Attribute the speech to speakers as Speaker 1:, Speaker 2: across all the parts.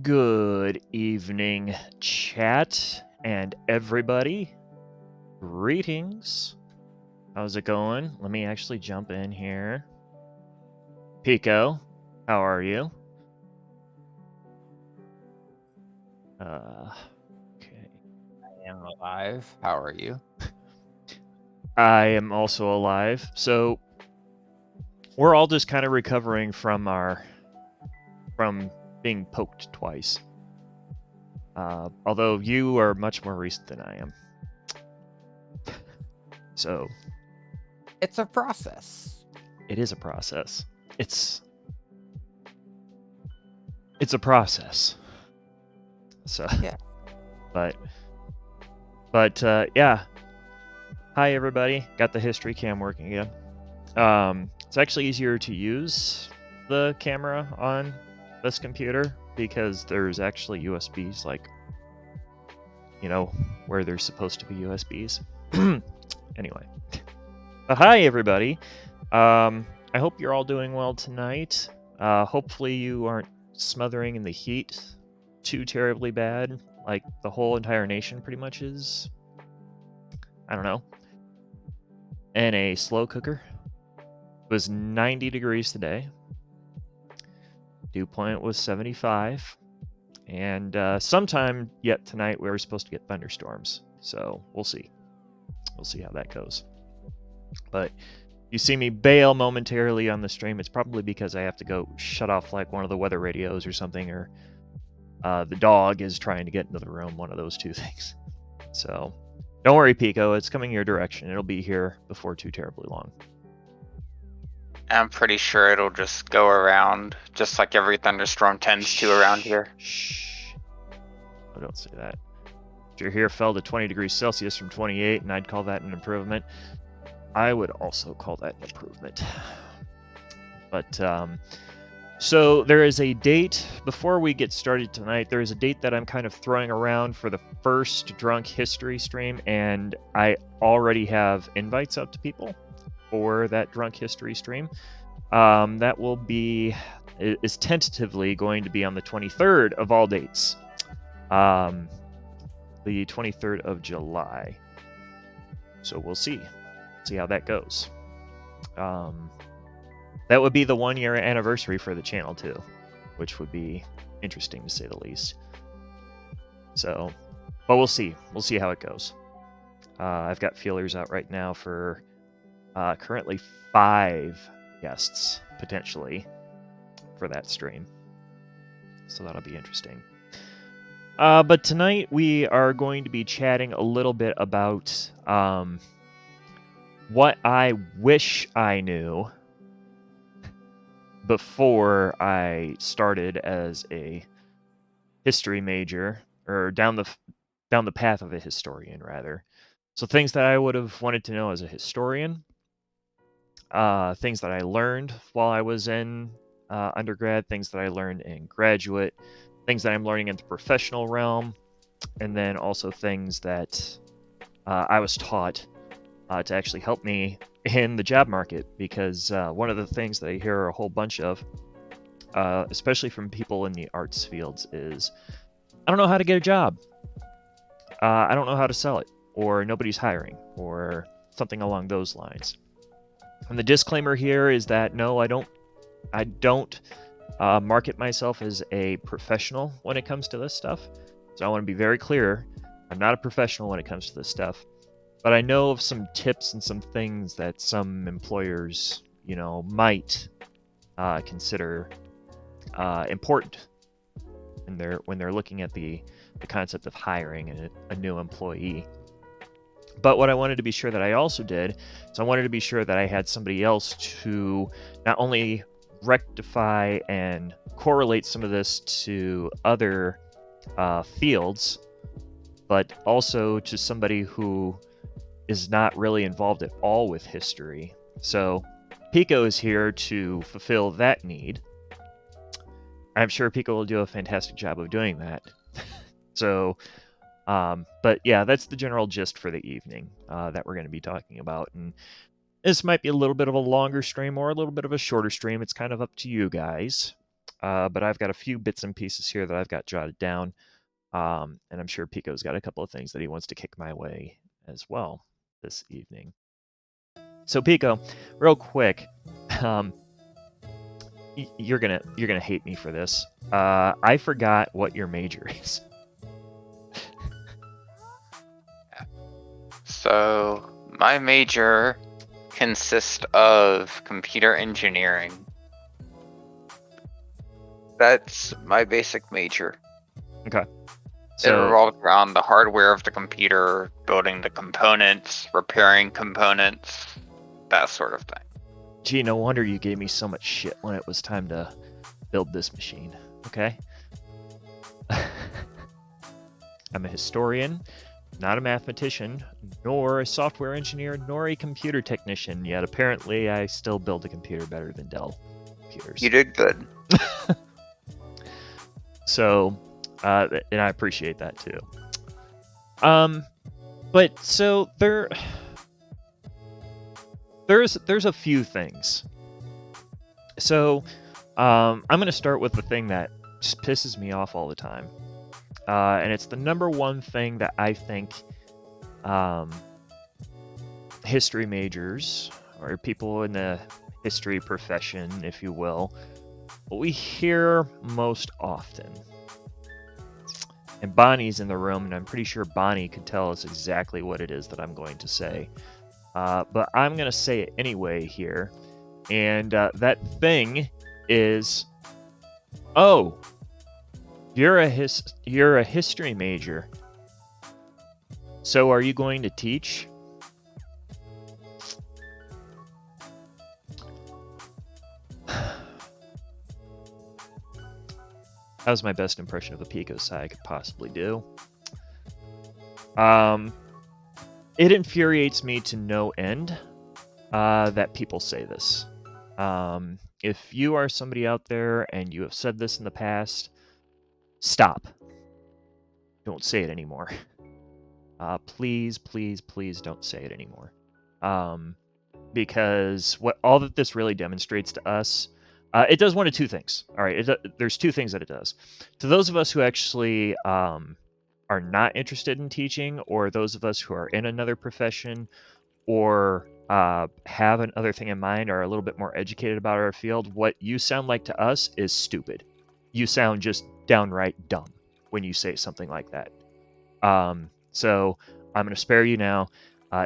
Speaker 1: Good evening, chat and everybody. Greetings. How's it going? Let me actually jump in here. Pico, how are you? Okay.
Speaker 2: I am alive. How are you?
Speaker 1: I am also alive. So we're all just kind of recovering from being poked twice. Although you are much more recent than I am. So
Speaker 2: It's a process.
Speaker 1: it is a process. It's a process. So
Speaker 2: Yeah.
Speaker 1: but yeah. Hi everybody. Got the history cam working again. It's actually easier to use the camera on this computer because there's actually USBs, like, where there's supposed to be USBs. Anyway. Hi everybody. I hope you're all doing well tonight. Hopefully you aren't smothering in the heat too terribly bad, like the whole entire nation pretty much is. I don't know. And a slow cooker. It was 90 degrees today. Dew point was 75. And sometime yet tonight we were supposed to get thunderstorms. So we'll see. We'll see how that goes. But you see me bail momentarily on the stream, it's probably because I have to go shut off like one of the weather radios or something, or the dog is trying to get into the room, one of those two things. So don't worry, Pico, it's coming your direction. It'll be here before too terribly long.
Speaker 3: I'm pretty sure it'll just go around, just like every thunderstorm tends to around here.
Speaker 1: Shh. Oh, don't say that. If your hair fell to 20 degrees Celsius from 28, and I'd call that an improvement, I would also call that an improvement. But, so there is a date, before we get started tonight, there is a date that I'm kind of throwing around for the first Drunk History stream, and I already have invites out to people for that Drunk History stream. That will be, is tentatively going to be on the 23rd of all dates. The 23rd of July. So we'll see how that goes. That would be the 1 year anniversary for the channel too, which would be interesting to say the least. So, but we'll see how it goes. I've got feelers out right now for currently 5 guests potentially for that stream, so that'll be interesting. But tonight we are going to be chatting a little bit about what I wish I knew before I started as a history major, or down the path of a historian, rather. So things that I would have wanted to know as a historian, things that I learned while I was in undergrad, things that I learned in graduate, things that I'm learning in the professional realm, and then also things that I was taught to actually help me in the job market, because one of the things that I hear a whole bunch of, especially from people in the arts fields, is I don't know how to get a job. I don't know how to sell it, or nobody's hiring, or something along those lines. And the disclaimer here is that no, I don't market myself as a professional when it comes to this stuff. So I want to be very clear. I'm not a professional when it comes to this stuff, but I know of some tips and some things that some employers, might consider important when they're looking at the concept of hiring a new employee. But what I wanted to be sure that I also did is I wanted to be sure that I had somebody else to not only rectify and correlate some of this to other fields, but also to somebody who is not really involved at all with history. So Pico is here to fulfill that need. I'm sure Pico will do a fantastic job of doing that. So, but yeah, that's the general gist for the evening that we're going to be talking about. And this might be a little bit of a longer stream or a little bit of a shorter stream. It's kind of up to you guys. but I've got a few bits and pieces here that I've got jotted down, and I'm sure Pico's got a couple of things that he wants to kick my way as well this evening. So Pico, real quick, you're gonna hate me for this. I forgot what your major is.
Speaker 3: So my major consists of computer engineering. That's my basic major.
Speaker 1: Okay.
Speaker 3: It
Speaker 1: So
Speaker 3: revolves around the hardware of the computer, building the components, repairing components, that sort of thing.
Speaker 1: gee, no wonder you gave me so much shit when it was time to build this machine. Okay. I'm a historian, not a mathematician, nor a software engineer, nor a computer technician, yet apparently I still build a computer better than Dell computers.
Speaker 3: You did good.
Speaker 1: So, and I appreciate that too. But so there's a few things. So, I'm gonna start with the thing that just pisses me off all the time, and it's the number one thing that I think history majors or people in the history profession, if you will, what we hear most often. And Bonnie's in the room, and I'm pretty sure Bonnie could tell us exactly what it is that I'm going to say. But I'm going to say it anyway here. And that thing is, oh, you're a history major. So are you going to teach? That was my best impression of a Pico Sai I could possibly do. It infuriates me to no end that people say this. If you are somebody out there and you have said this in the past, stop. Don't say it anymore. Please, please, please don't say it anymore. Because what all that this really demonstrates to us, it does one of two things. All right, there's two things that it does. To those of us who actually are not interested in teaching, or those of us who are in another profession, or have another thing in mind, are a little bit more educated about our field, what you sound like to us is stupid. You sound just downright dumb when you say something like that. So I'm going to spare you now.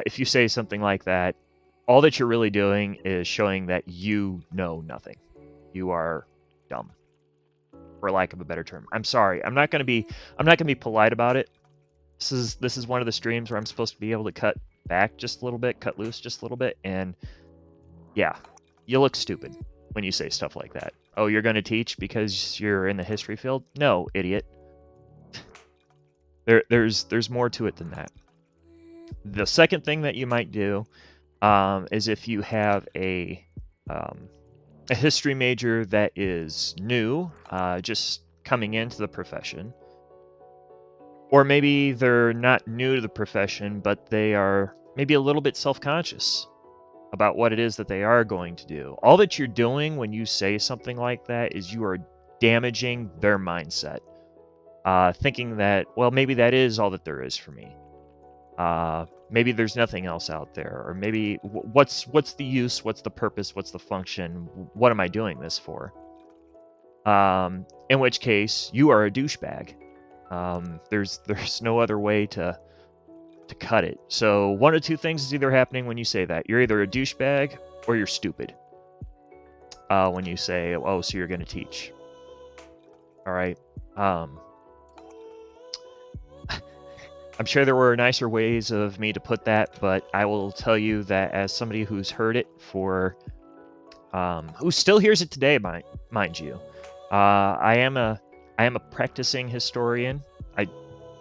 Speaker 1: If you say something like that, all that you're really doing is showing that you know nothing. You are dumb, for lack of a better term. I'm sorry. I'm not going to be polite about it. This is one of the streams where I'm supposed to be able to cut back just a little bit, cut loose just a little bit, and yeah, you look stupid when you say stuff like that. Oh, you're going to teach because you're in the history field? No, idiot. There's more to it than that. The second thing that you might do is if you have a history major that is new, just coming into the profession, or maybe they're not new to the profession, but they are maybe a little bit self-conscious about what it is that they are going to do. All that you're doing when you say something like that is you are damaging their mindset, thinking that, well, maybe that is all that there is for me. Maybe there's nothing else out there, or maybe what's the use, what's the purpose, what's the function, what am I doing this for? In which case you are a douchebag. There's no other way to cut it. So one of two things is either happening when you say that. You're either a douchebag or you're stupid. When you say, oh, so you're going to teach. All right. I'm sure there were nicer ways of me to put that, but I will tell you that as somebody who's heard it for, who still hears it today, mind you, I am a practicing historian. I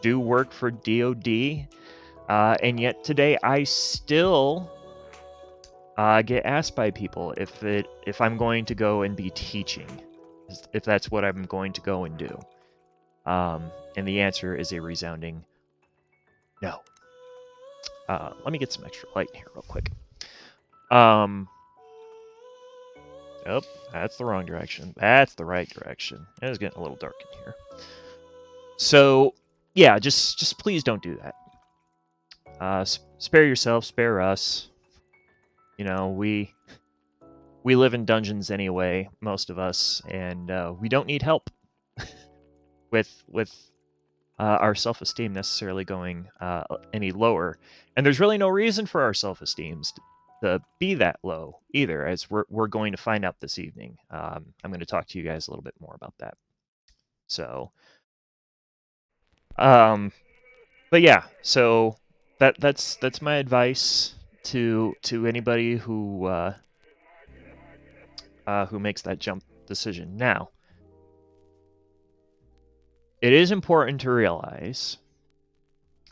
Speaker 1: do work for DoD, and yet today I still get asked by people if I'm going to go and be teaching, if that's what I'm going to go and do, and the answer is a resounding no. Let me get some extra light in here real quick. Oh, that's the wrong direction. That's the right direction. It is getting a little dark in here. So, yeah, just please don't do that. Spare yourself, spare us. You know, we live in dungeons anyway, most of us, and we don't need help with our self-esteem necessarily going any lower. And there's really no reason for our self-esteems to be that low either, as we're going to find out this evening. I'm going to talk to you guys a little bit more about that. So, but yeah, so that's my advice to anybody who makes that jump decision. Now, it is important to realize,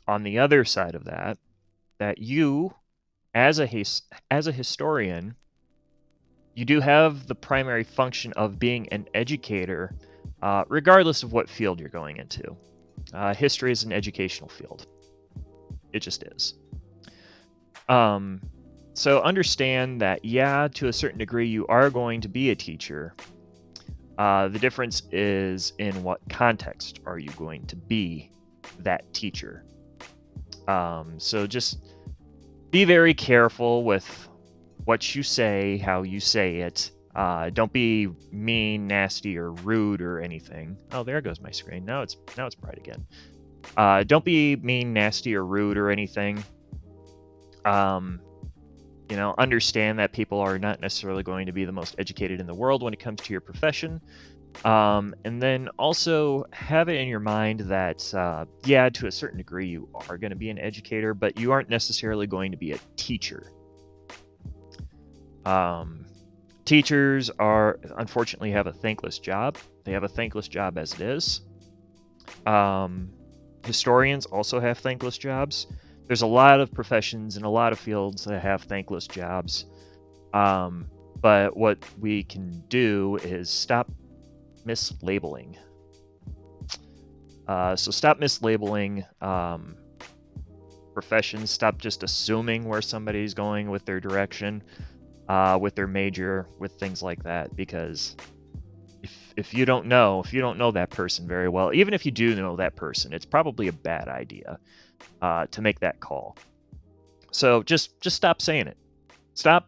Speaker 1: on the other side of that, that you, as a historian, you do have the primary function of being an educator, regardless of what field you're going into. History is an educational field. It just is. So understand that, yeah, to a certain degree, you are going to be a teacher. The difference is in what context are you going to be that teacher. So just be very careful with what you say, how you say it. Don't be mean, nasty, or rude or anything. Oh, there goes my screen. Now it's bright again. Don't be mean, nasty, or rude or anything. You know, understand that people are not necessarily going to be the most educated in the world when it comes to your profession. And then also have it in your mind that, yeah, to a certain degree, you are going to be an educator, but you aren't necessarily going to be a teacher. Teachers unfortunately have a thankless job. They have a thankless job as it is. Historians also have thankless jobs. There's a lot of professions and a lot of fields that have thankless jobs. But what we can do is stop mislabeling. So stop mislabeling professions. Stop just assuming where somebody's going with their direction, with their major, with things like that. Because if you don't know that person very well, even if you do know that person, it's probably a bad idea to make that call. So just stop saying it. Stop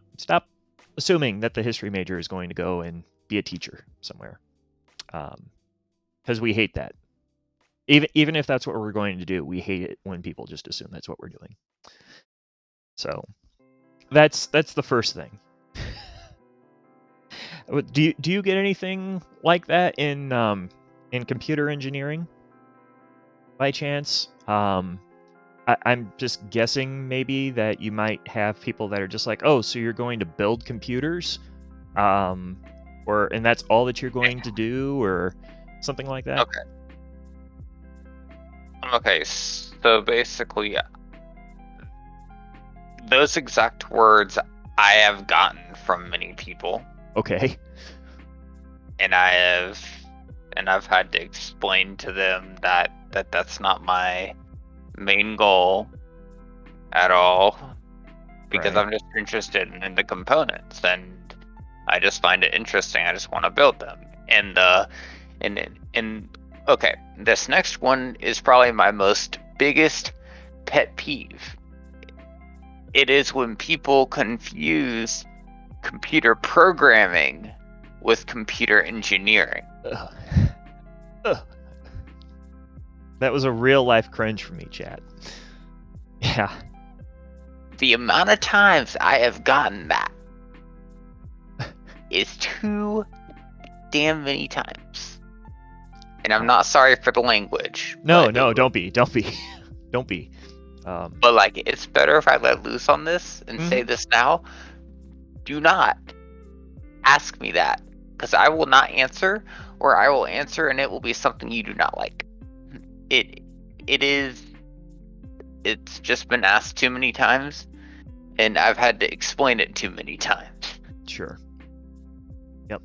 Speaker 1: assuming that the history major is going to go and be a teacher somewhere, because we hate that. Even if that's what we're going to do, we hate it when people just assume that's what we're doing. So that's the first thing. Do you get anything like that in computer engineering by chance? I'm just guessing maybe that you might have people that are just like, oh, so you're going to build computers, and that's all that you're going to do, or something like that.
Speaker 3: Okay, so basically, those exact words I have gotten from many people.
Speaker 1: Okay.
Speaker 3: And I've had to explain to them that that's not my main goal at all, because
Speaker 1: Right.
Speaker 3: I'm just interested in the components, and I just find it interesting. I just want to build them. And okay, this next one is probably my most biggest pet peeve. It is when people confuse computer programming with computer engineering.
Speaker 1: Ugh. That was a real life cringe for me, chat. Yeah.
Speaker 3: The amount of times I have gotten that is too damn many times. And I'm not sorry for the language.
Speaker 1: No, don't be. Don't be.
Speaker 3: But like, it's better if I let loose on this and say this now. Do not ask me that, because I will not answer, or I will answer and it will be something you do not like. It's just been asked too many times, and I've had to explain it too many times.
Speaker 1: Sure. Yep.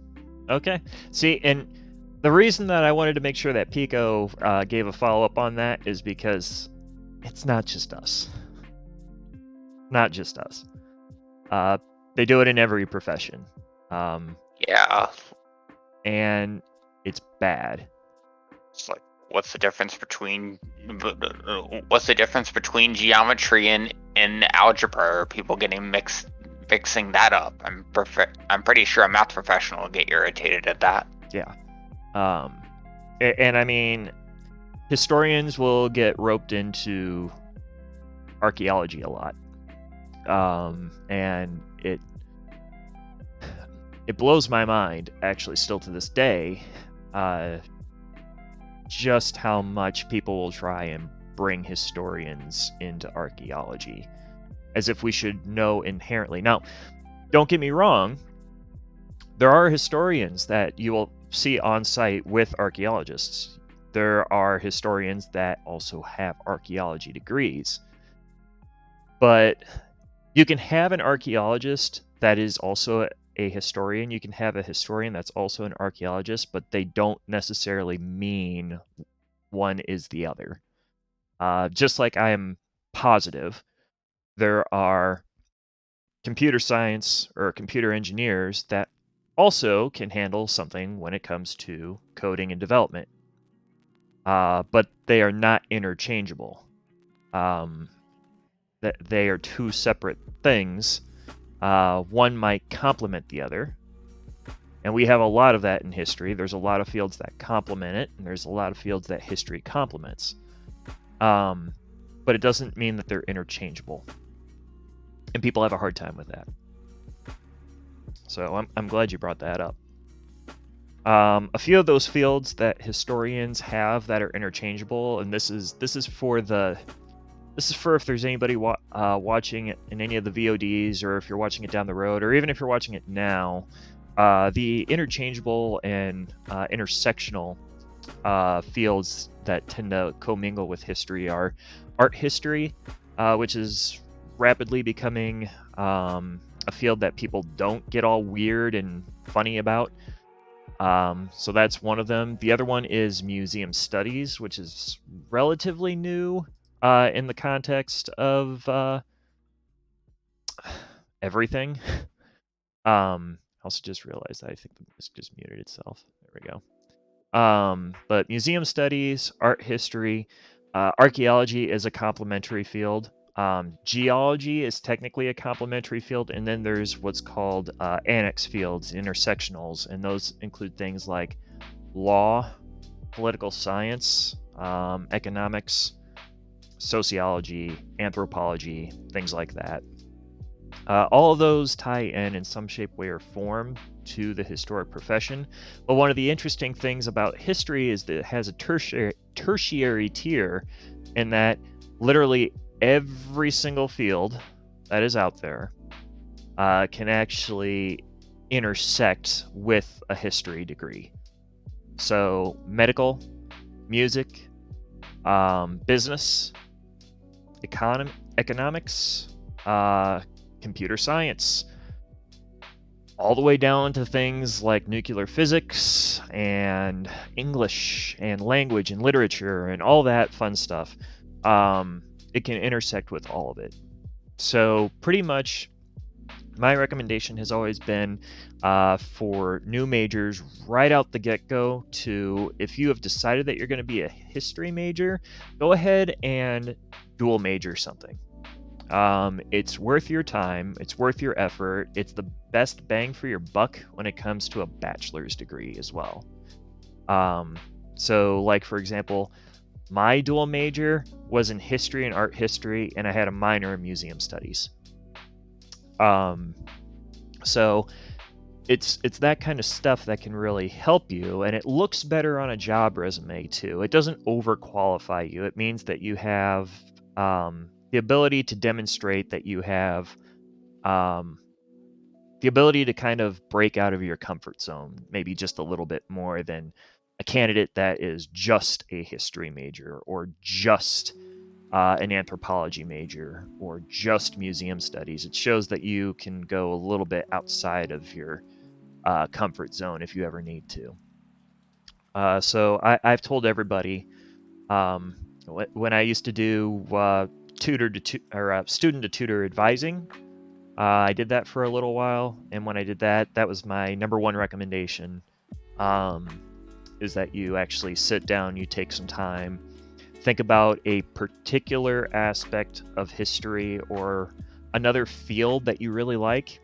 Speaker 1: Okay. See, and the reason that I wanted to make sure that Pico gave a follow-up on that is because it's not just us. Not just us. They do it in every profession.
Speaker 3: Yeah.
Speaker 1: and it's bad.
Speaker 3: It's like, what's the difference between geometry and algebra? Or people getting mixing that up. I'm pretty sure a math professional will get irritated at that.
Speaker 1: Yeah. And I mean, historians will get roped into archaeology a lot. And it blows my mind, actually, still to this day, just how much people will try and bring historians into archaeology, as if we should know inherently. Now, don't get me wrong, there are historians that you will see on site with archaeologists. There are historians that also have archaeology degrees. But you can have an archaeologist that is also a historian. You can have a historian that's also an archaeologist, but they don't necessarily mean one is the other. Just like I am positive there are computer science or computer engineers that also can handle something when it comes to coding and development. But they are not interchangeable. That they are two separate things. One might complement the other. And we have a lot of that in history. There's a lot of fields that complement it, and there's a lot of fields that history complements. But it doesn't mean that they're interchangeable. And people have a hard time with that. So I'm glad you brought that up. A few of those fields that historians have that are interchangeable, and this is for if there's anybody watching it in any of the VODs, or if you're watching it down the road, or even if you're watching it now. The interchangeable and intersectional fields that tend to commingle with history are art history, which is rapidly becoming a field that people don't get all weird and funny about. So that's one of them. The other one is museum studies, which is relatively new in the context of everything. I also just realized that I think the disc just muted itself. There we go. But museum studies, art history, archaeology is a complementary field. Geology is technically a complementary field, and then there's what's called annex fields, intersectionals, and those include things like law, political science, economics, sociology, anthropology, things like that. All of those tie in some shape, way, or form to the historic profession. But one of the interesting things about history is that it has a tertiary tier, in that literally every single field that is out there can actually intersect with a history degree. So medical, music, business, economics, computer science, all the way down to things like nuclear physics and English and language and literature and all that fun stuff. It can intersect with all of it. So pretty much my recommendation has always been for new majors right out the get-go to, if you have decided that you're going to be a history major, go ahead and dual major something. It's worth your time, it's worth your effort, it's the best bang for your buck when it comes to a bachelor's degree as well. So like, for example, my dual major was in history and art history, and I had a minor in museum studies. So it's that kind of stuff that can really help you, and it looks better on a job resume too. It doesn't overqualify you. It means that you have the ability to demonstrate that you have the ability to kind of break out of your comfort zone, maybe just a little bit more than a candidate that is just a history major, or just an anthropology major, or just museum studies. It shows that you can go a little bit outside of your comfort zone if you ever need to. So I've told everybody, when I used to do student to tutor advising, I did that for a little while, and when I did that, that was my number one recommendation. Is that you actually sit down, you take some time, think about a particular aspect of history or another field that you really like,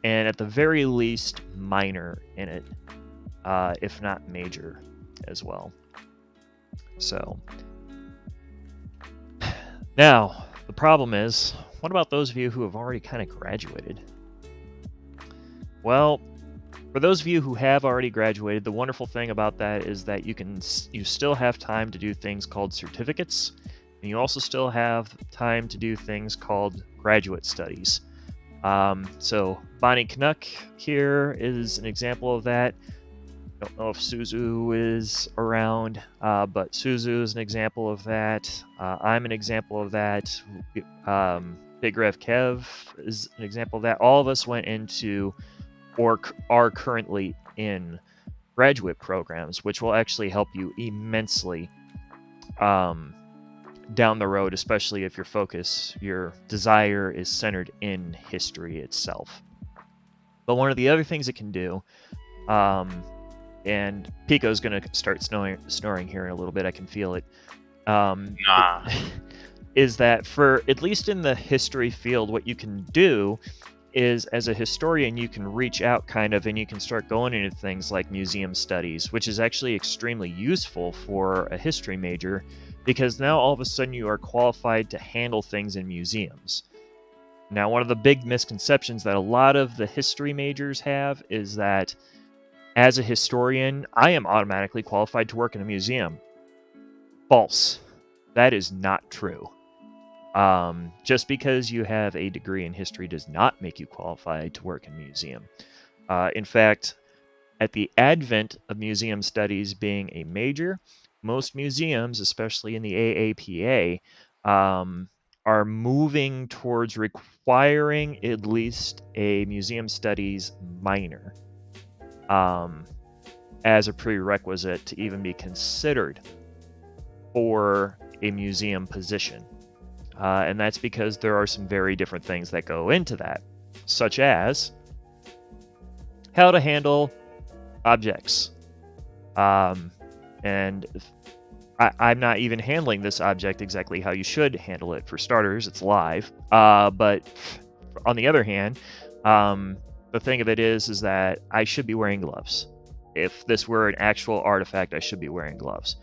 Speaker 1: and at the very least, minor in it, if not major as well. So, now, the problem is, what about those of you who have already kind of graduated? Well, for those of you who have already graduated, the wonderful thing about that is that you still have time to do things called certificates, and you also still have time to do things called graduate studies. So Bonnie Canuck here is an example of that. I don't know if Suzu is around, but Suzu is an example of that. I'm an example of that. Big Rev Kev is an example of that. All of us went into or are currently in graduate programs, which will actually help you immensely down the road, especially if your desire is centered in history itself. But one of the other things it can do, and Pico's going to start snoring here in a little bit, I can feel it, is that for, at least in the history field, what you can do is, as a historian, you can reach out kind of, and you can start going into things like museum studies, which is actually extremely useful for a history major, because now all of a sudden you are qualified to handle things in museums. Now, one of the big misconceptions that a lot of the history majors have is that as a historian, I am automatically qualified to work in a museum. False. That is not true. Just because you have a degree in history does not make you qualified to work in a museum. In fact, at the advent of museum studies being a major, most museums, especially in the AAPA, are moving towards requiring at least a museum studies minor as a prerequisite to even be considered for a museum position. And that's because there are some very different things that go into that, such as how to handle objects. And I'm not even handling this object exactly how you should handle it. For starters, it's live. But on the other hand, the thing of it is that I should be wearing gloves. If this were an actual artifact, I should be wearing gloves.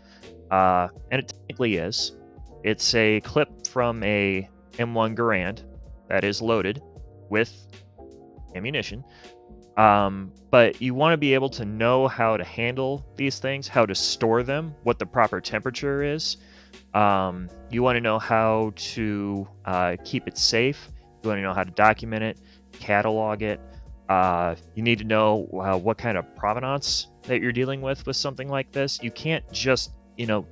Speaker 1: And it technically is. It's a clip from a M1 Garand that is loaded with ammunition. But you want to be able to know how to handle these things, how to store them, what the proper temperature is. You want to know how to keep it safe. You want to know how to document it, catalog it. You need to know what kind of provenance that you're dealing with something like this. You can't just,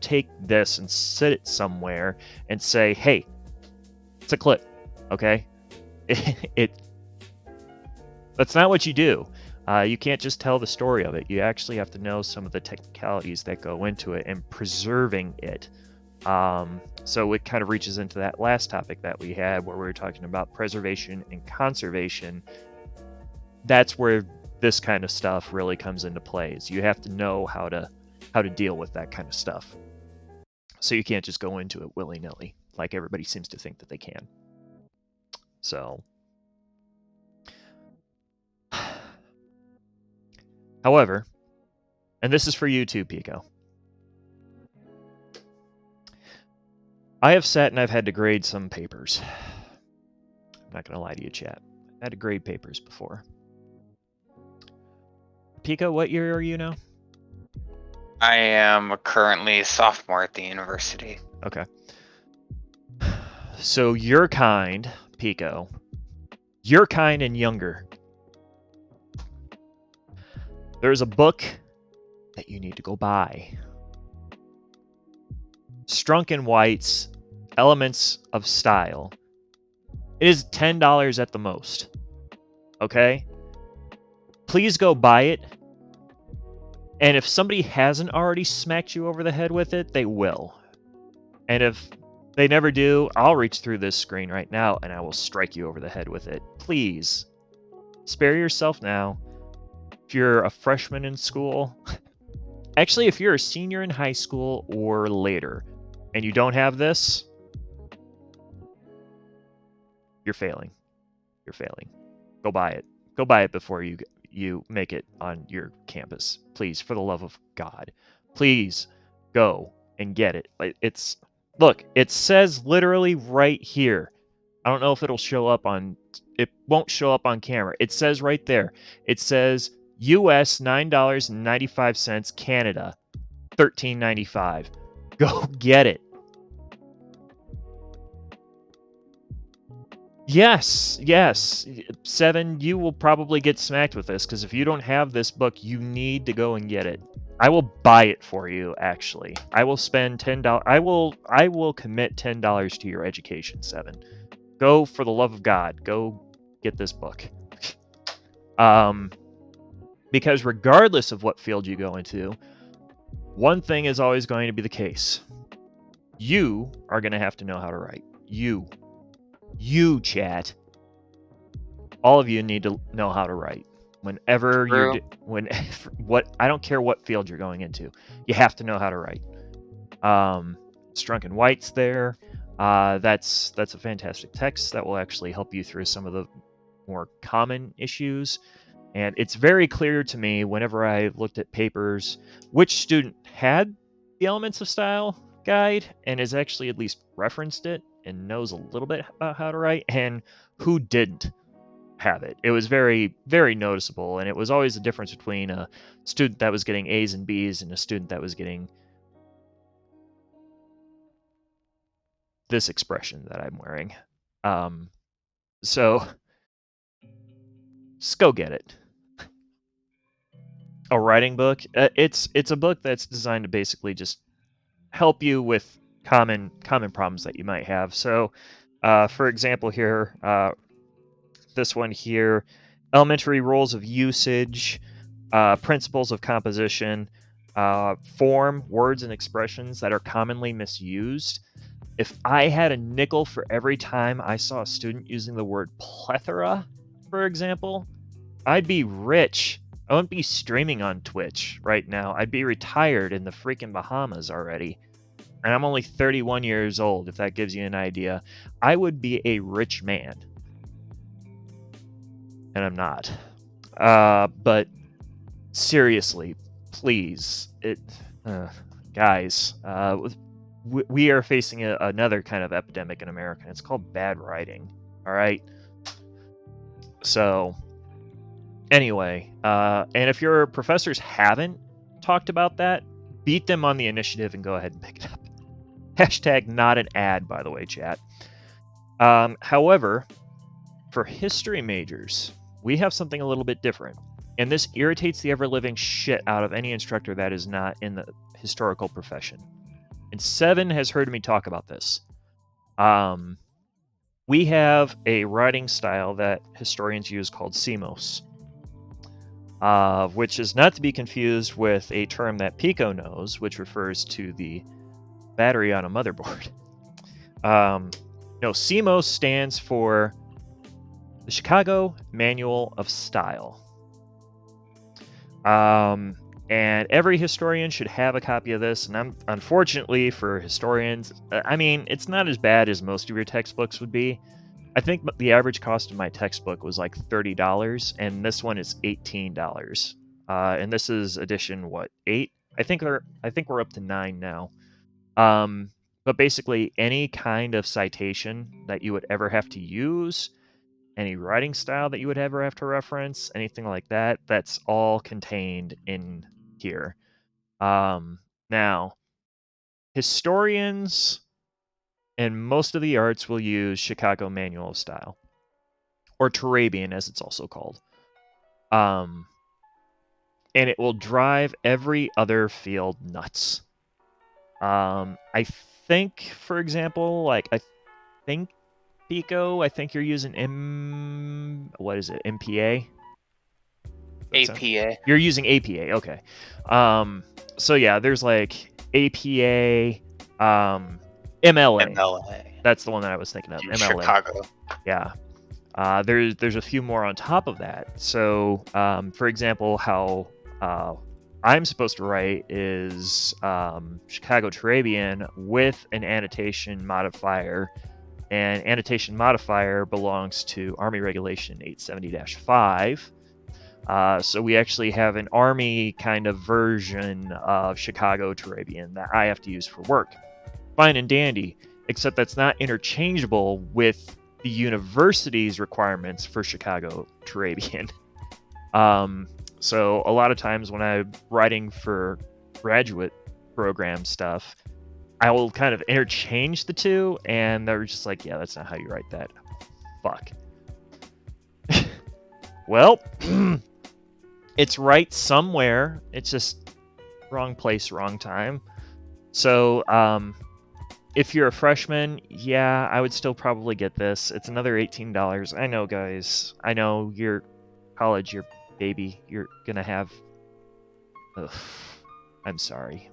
Speaker 1: take this and sit it somewhere and say, hey, it's a clip, okay? That's not what you do. You can't just tell the story of it. You actually have to know some of the technicalities that go into it and preserving it. So it kind of reaches into that last topic that we had where we were talking about preservation and conservation. That's where this kind of stuff really comes into play. Is you have to know how to deal with that kind of stuff. So you can't just go into it willy-nilly like everybody seems to think that they can. So, however, and this is for you too, Pico, I have sat and I've had to grade some papers. I'm not going to lie to you, chat. I've had to grade papers before. Pico, what year are you now?
Speaker 3: I am currently a sophomore at the university.
Speaker 1: Okay. So your kind, Pico, your kind and younger, there's a book that you need to go buy. Strunk and White's Elements of Style. It is $10 at the most. Okay? Please go buy it. And if somebody hasn't already smacked you over the head with it, they will. And if They never do. I'll reach through this screen right now and I will strike you over the head with it. Please, spare yourself now. If you're a freshman in school, actually, if you're a senior in high school or later and you don't have this, you're failing. You're failing. Go buy it. Go buy it before you make it on your campus. Please, for the love of God. Please go and get it. Look, it says literally right here. I don't know if it'll show up on it won't show up on camera. It says right there. It says US $9.95, Canada $13.95. Go get it. Yes. Seven, you will probably get smacked with this because if you don't have this book, you need to go and get it. I will buy it for you, actually. I will spend $10. I will commit $10 to your education, Seven. Go, for the love of God, go get this book. Because regardless of what field you go into, one thing is always going to be the case. You are going to have to know how to write. You, chat. All of you need to know how to write. Whenever
Speaker 3: True.
Speaker 1: I don't care what field you're going into, you have to know how to write. Strunk and White's there. That's a fantastic text that will actually help you through some of the more common issues. And it's very clear to me whenever I looked at papers which student had the Elements of Style guide and has actually at least referenced it and knows a little bit about how to write, and who didn't have it. It was very, very noticeable, and it was always the difference between a student that was getting A's and B's and a student that was getting this expression that I'm wearing. So just go get it. A writing book. It's a book that's designed to basically just help you with common problems that you might have. So, for example, here, this one here, elementary rules of usage, principles of composition, form words and expressions that are commonly misused. If I had a nickel for every time I saw a student using the word plethora, for example, I'd be rich. I wouldn't be streaming on Twitch right now. I'd be retired in the freaking Bahamas already. And I'm only 31 years old, if that gives you an idea. I would be a rich man. And I'm not. But seriously, please, guys, we are facing another kind of epidemic in America. It's called bad writing. All right. So, anyway, and if your professors haven't talked about that, beat them on the initiative and go ahead and pick it up. Hashtag not an ad, by the way, chat. However, for history majors, we have something a little bit different. And this irritates the ever-living shit out of any instructor that is not in the historical profession. And Seven has heard me talk about this. We have a writing style that historians use called CMOS, which is not to be confused with a term that Pico knows, which refers to the battery on a motherboard. No, CMOS stands for the Chicago Manual of Style. And every historian should have a copy of this. And unfortunately for historians, I mean, it's not as bad as most of your textbooks would be. I think the average cost of my textbook was like $30, and this one is $18. And this is edition 8? I think we're up to 9 now. But basically, any kind of citation that you would ever have to use, any writing style that you would ever have to reference, anything like that, that's all contained in here. Now, historians and most of the arts will use Chicago Manual of Style, or Turabian as it's also called. And it will drive every other field nuts. I think, for example, I think Pico, I think you're using MPA?
Speaker 3: APA.
Speaker 1: You're using APA, okay. So yeah, there's like APA, MLA.
Speaker 3: MLA.
Speaker 1: That's the one that I was thinking of.
Speaker 3: In
Speaker 1: MLA.
Speaker 3: Chicago.
Speaker 1: Yeah. There's a few more on top of that. So, for example, how I'm supposed to write is Chicago Turabian with an annotation modifier, and annotation modifier belongs to Army Regulation 870-5. So we actually have an Army kind of version of Chicago Turabian that I have to use for work. Fine and dandy, except that's not interchangeable with the university's requirements for Chicago Turabian. So a lot of times when I'm writing for graduate program stuff, I will kind of interchange the two, and they're just like, yeah, that's not how you write that. Fuck. Well, it's right somewhere. It's just wrong place, wrong time. So, if you're a freshman, yeah, I would still probably get this. It's another $18. I know, guys. I know you're college, you're baby. You're gonna have... Ugh, I'm sorry.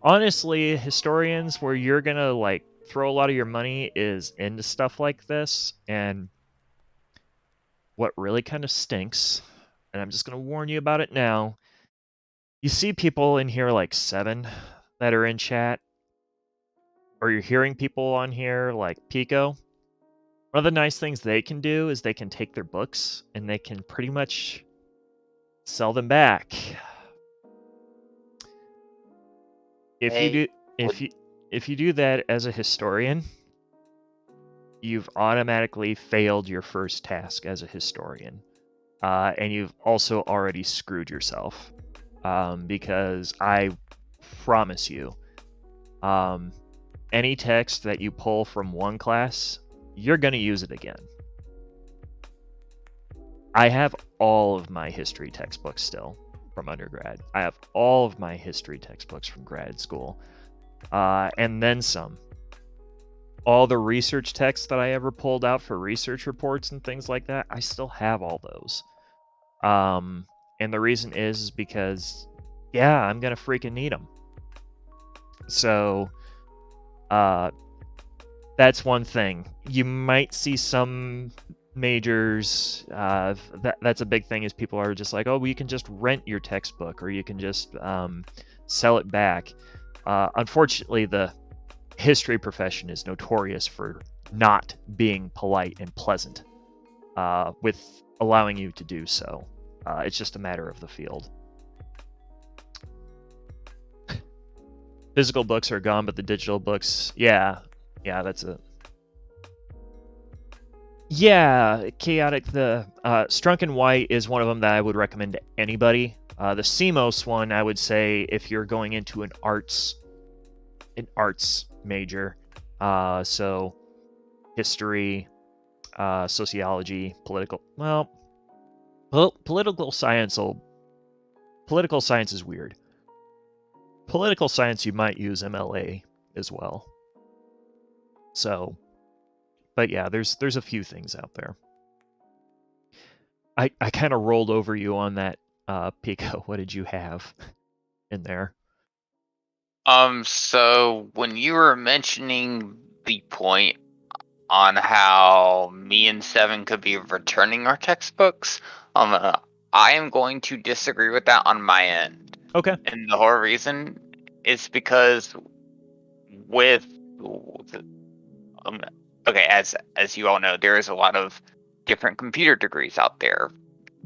Speaker 1: Honestly, historians, where you're gonna, like, throw a lot of your money is into stuff like this, and what really kind of stinks, and I'm just gonna warn you about it now, you see people in here like 7 that are in chat, or you're hearing people on here like Pico. One of the nice things they can do is they can take their books and they can pretty much sell them back. If you do that as a historian, you've automatically failed your first task as a historian, and you've also already screwed yourself, because I promise you, any text that you pull from one class, you're going to use it again. I have all of my history textbooks still from undergrad. I have all of my history textbooks from grad school, and then some. All the research texts that I ever pulled out for research reports and things like that, I still have all those. And the reason is because, yeah, I'm going to freaking need them. So, that's one thing. You might see some majors, that's a big thing, is people are just like, oh, well, you can just rent your textbook, or you can just sell it back. Unfortunately, the history profession is notorious for not being polite and pleasant with allowing you to do so. It's just a matter of the field. Physical books are gone, but the digital books, yeah, that's it. Yeah, Chaotic, the Strunk and White is one of them that I would recommend to anybody. The CMOS one, I would say if you're going into an arts major, so history, sociology, political science is weird. Political science, you might use MLA as well. So, but yeah, there's a few things out there. I kind of rolled over you on that, Pico. What did you have in there?
Speaker 3: So when you were mentioning the point on how me and Seven could be returning our textbooks, I am going to disagree with that on my end.
Speaker 1: Okay.
Speaker 3: And the whole reason is because with okay, as you all know, there is a lot of different computer degrees out there,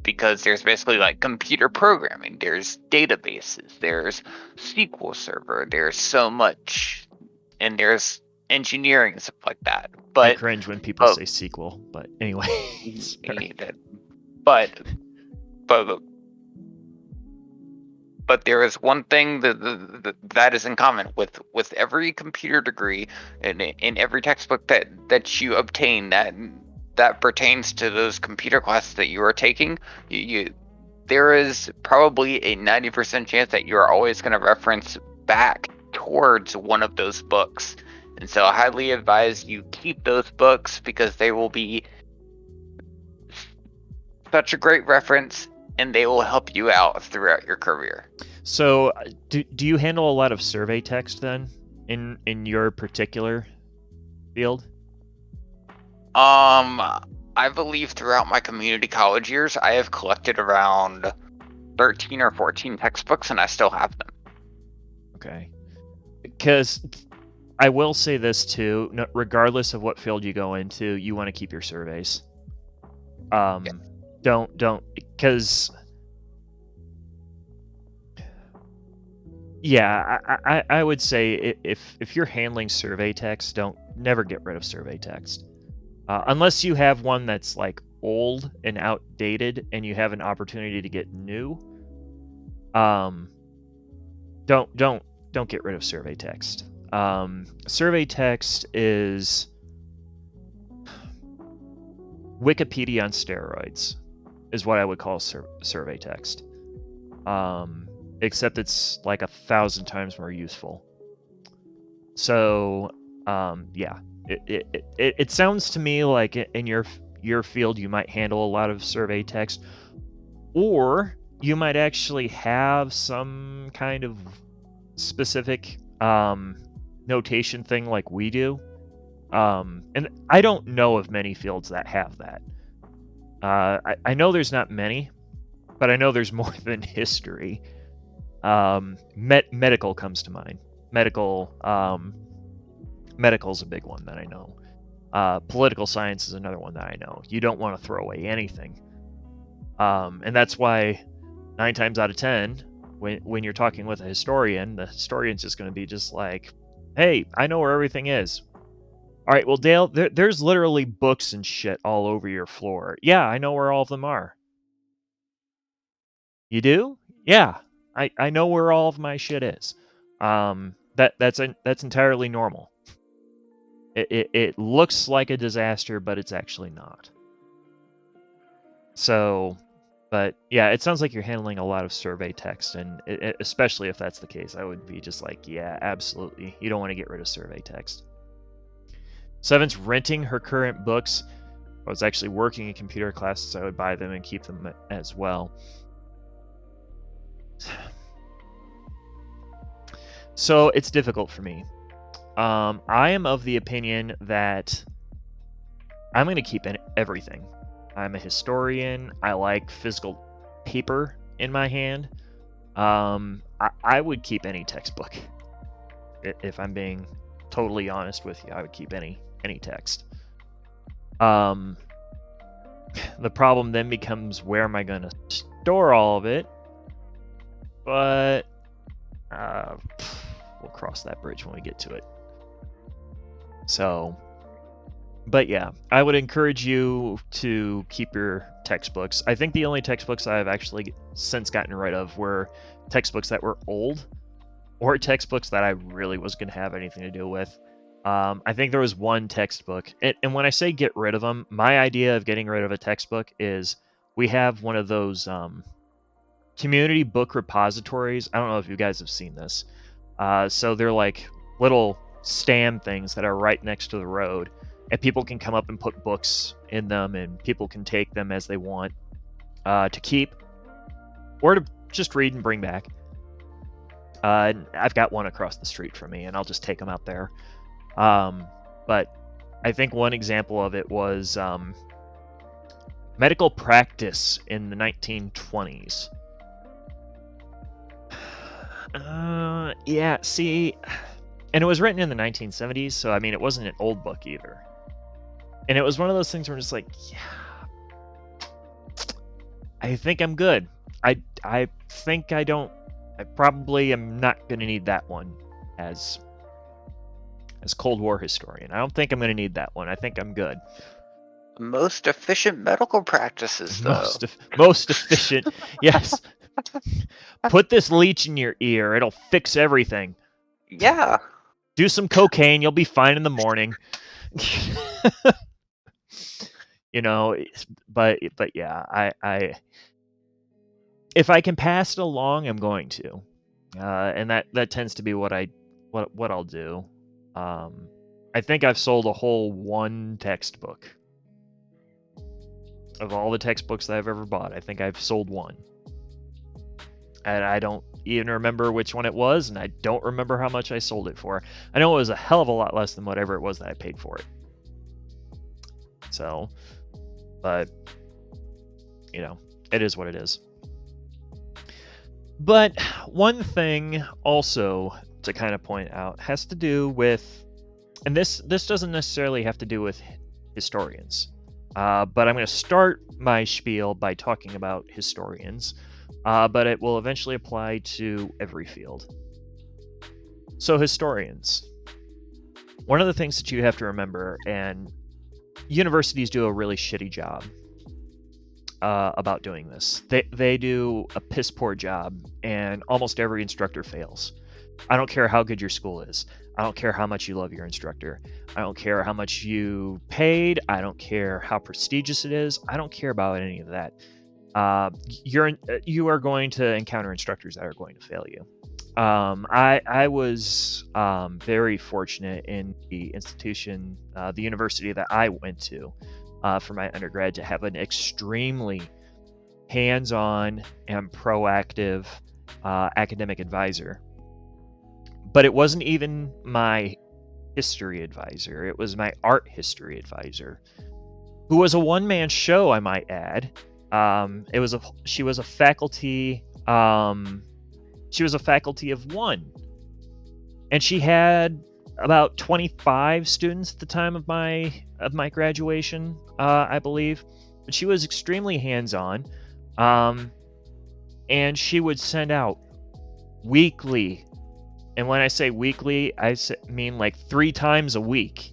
Speaker 3: because there's basically like computer programming, there's databases, there's SQL Server, there's so much, and there's engineering and stuff like that. But
Speaker 1: I cringe when people say sequel, but anyway.
Speaker 3: But there is one thing that is in common with every computer degree and in every textbook that you obtain that pertains to those computer classes that you are taking. There is probably a 90% chance that you are always going to reference back towards one of those books. And so I highly advise you keep those books, because they will be such a great reference, and they will help you out throughout your career.
Speaker 1: So, do you handle a lot of survey text then? in your particular field?
Speaker 3: I believe throughout my community college years, I have collected around 13 or 14 textbooks, and I still have them.
Speaker 1: Okay. Because I will say this too, regardless of what field you go into, you want to keep your surveys. Don't, because yeah, I would say if you're handling survey text, don't never get rid of survey text. Unless you have one that's like old and outdated and you have an opportunity to get new. Don't get rid of survey text. Survey text is Wikipedia on steroids, is what I would call survey text. Except it's like 1,000 times more useful. So, yeah, it sounds to me like in your field you might handle a lot of survey text, or you might actually have some kind of specific notation thing like we do. And I don't know of many fields that have that. I know there's not many, but I know there's more than history. Medical comes to mind. Medical's a big one that I know. Political science is another one that I know. You don't want to throw away anything. And that's why 9 times out of 10, when you're talking with a historian, the historian's just going to be just like, hey, I know where everything is. All right, well, Dale, there's literally books and shit all over your floor. Yeah, I know where all of them are. You do? Yeah, I know where all of my shit is. That's entirely normal. It looks like a disaster, but it's actually not. So, but yeah, it sounds like you're handling a lot of survey text, and especially if that's the case, I would be just like, yeah, absolutely. You don't want to get rid of survey text. Seven's renting her current books. I was actually working in computer classes, so I would buy them and keep them as well. So it's difficult for me. I am of the opinion that I'm going to keep everything. I'm a historian. I like physical paper in my hand. I would keep any textbook. If I'm being totally honest with you, I would keep any text. The problem then becomes, where am I going to store all of it? But we'll cross that bridge when we get to it. So, but yeah, I would encourage you to keep your textbooks. I think the only textbooks I've actually since gotten rid of were textbooks that were old, or textbooks that I really was going to have anything to do with. I think there was one textbook, and when I say get rid of them, my idea of getting rid of a textbook is we have one of those community book repositories. I don't know if you guys have seen this. So they're like little stand things that are right next to the road, and people can come up and put books in them, and people can take them as they want to keep or to just read and bring back. I've got one across the street from me, and I'll just take them out there. But I think one example of it was medical practice in the 1920s. Yeah, see, and it was written in the 1970s, so I mean, it wasn't an old book either. And it was one of those things where I'm just like, yeah, I think I'm good. I think I probably am not going to need that one as Cold War historian. I don't think I'm going to need that one. I think I'm good.
Speaker 3: Most efficient medical practices, though.
Speaker 1: Most efficient, yes. Put this leech in your ear. It'll fix everything.
Speaker 3: Yeah.
Speaker 1: Do some cocaine. You'll be fine in the morning. You know, but yeah, I if I can pass it along, I'm going to. And that tends to be what I'll do. I think I've sold a whole one textbook. Of all the textbooks that I've ever bought, I think I've sold one. And I don't even remember which one it was, and I don't remember how much I sold it for. I know it was a hell of a lot less than whatever it was that I paid for it. So, but, you know, it is what it is. But one thing also to kind of point out has to do with, and this doesn't necessarily have to do with historians, but I'm going to start my spiel by talking about historians, but it will eventually apply to every field. So historians, one of the things that you have to remember, and universities do a really shitty job about doing this. They do a piss poor job, and almost every instructor fails. I don't care how good your school is. I don't care how much you love your instructor. I don't care how much you paid. I don't care how prestigious it is. I don't care about any of that. You are going to encounter instructors that are going to fail you. I was very fortunate in the institution, the university that I went to for my undergrad, to have an extremely hands-on and proactive academic advisor. But it wasn't even my history advisor. It was my art history advisor, who was a one-man show, I might add. She was a faculty of one, and she had about 25 students at the time of my graduation, I believe. But she was extremely hands-on, and she would send out weekly. And when I say weekly, I mean like 3 times a week.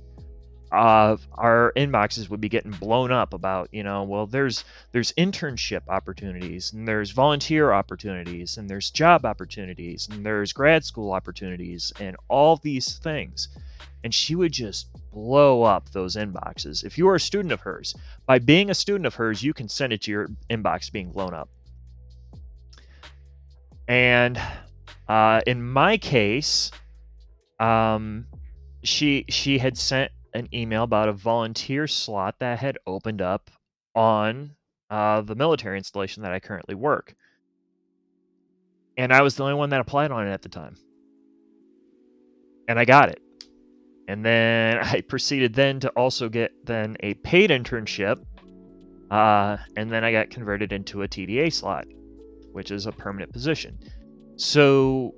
Speaker 1: Our inboxes would be getting blown up about, well, there's internship opportunities, and there's volunteer opportunities, and there's job opportunities, and there's grad school opportunities, and all these things. And she would just blow up those inboxes. If you are a student of hers, by being a student of hers, you consent to your inbox being blown up. And in my case, she had sent an email about a volunteer slot that had opened up on the military installation that I currently work. And I was the only one that applied on it at the time. And I got it. And then I proceeded then to also get then a paid internship. And then I got converted into a TDA slot, which is a permanent position. So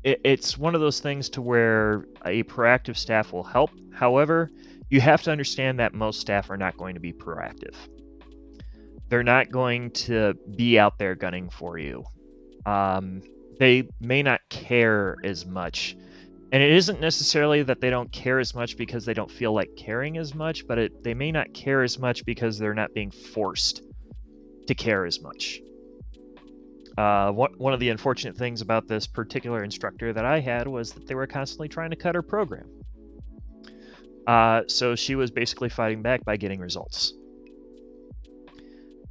Speaker 1: it's one of those things to where a proactive staff will help. However, you have to understand that most staff are not going to be proactive. They're not going to be out there gunning for you. They may not care as much. And it isn't necessarily that they don't care as much because they don't feel like caring as much, but they may not care as much because they're not being forced to care as much. One of the unfortunate things about this particular instructor that I had was that they were constantly trying to cut her program. So she was basically fighting back by getting results.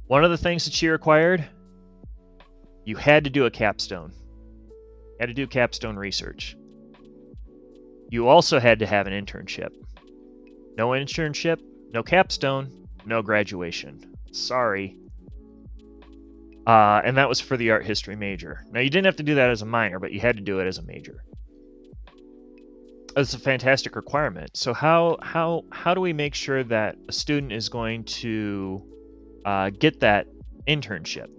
Speaker 1: One of the things that she required, you had to do a capstone. You had to do capstone research. You also had to have an internship. No internship, no capstone, no graduation. Sorry. And that was for the art history major. Now, you didn't have to do that as a minor, but you had to do it as a major. It's a fantastic requirement. So how do we make sure that a student is going to get that internship?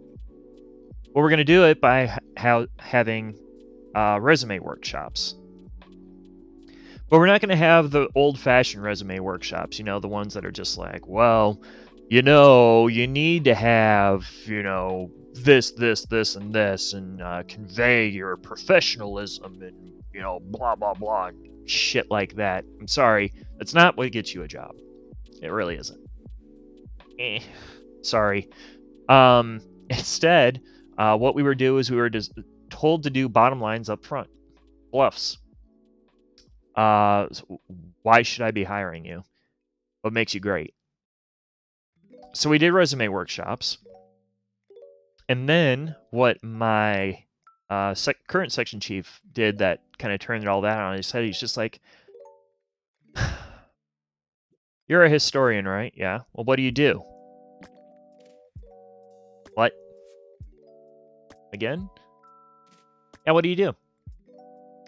Speaker 1: Well, we're going to do it by having resume workshops. But we're not going to have the old-fashioned resume workshops, the ones that are just like, well, you need to have, this, and this, and convey your professionalism and, blah, blah, blah, and shit like that. I'm sorry. That's not what gets you a job. It really isn't. Sorry. Instead, what we were doing is we were just told to do bottom lines up front. Bluffs. Why should I be hiring you? What makes you great? So we did resume workshops. And then what my current section chief did that kind of turned all that on his head, he's just like, you're a historian, right? Yeah. Well, what do you do? What? Again? Yeah, what do you do?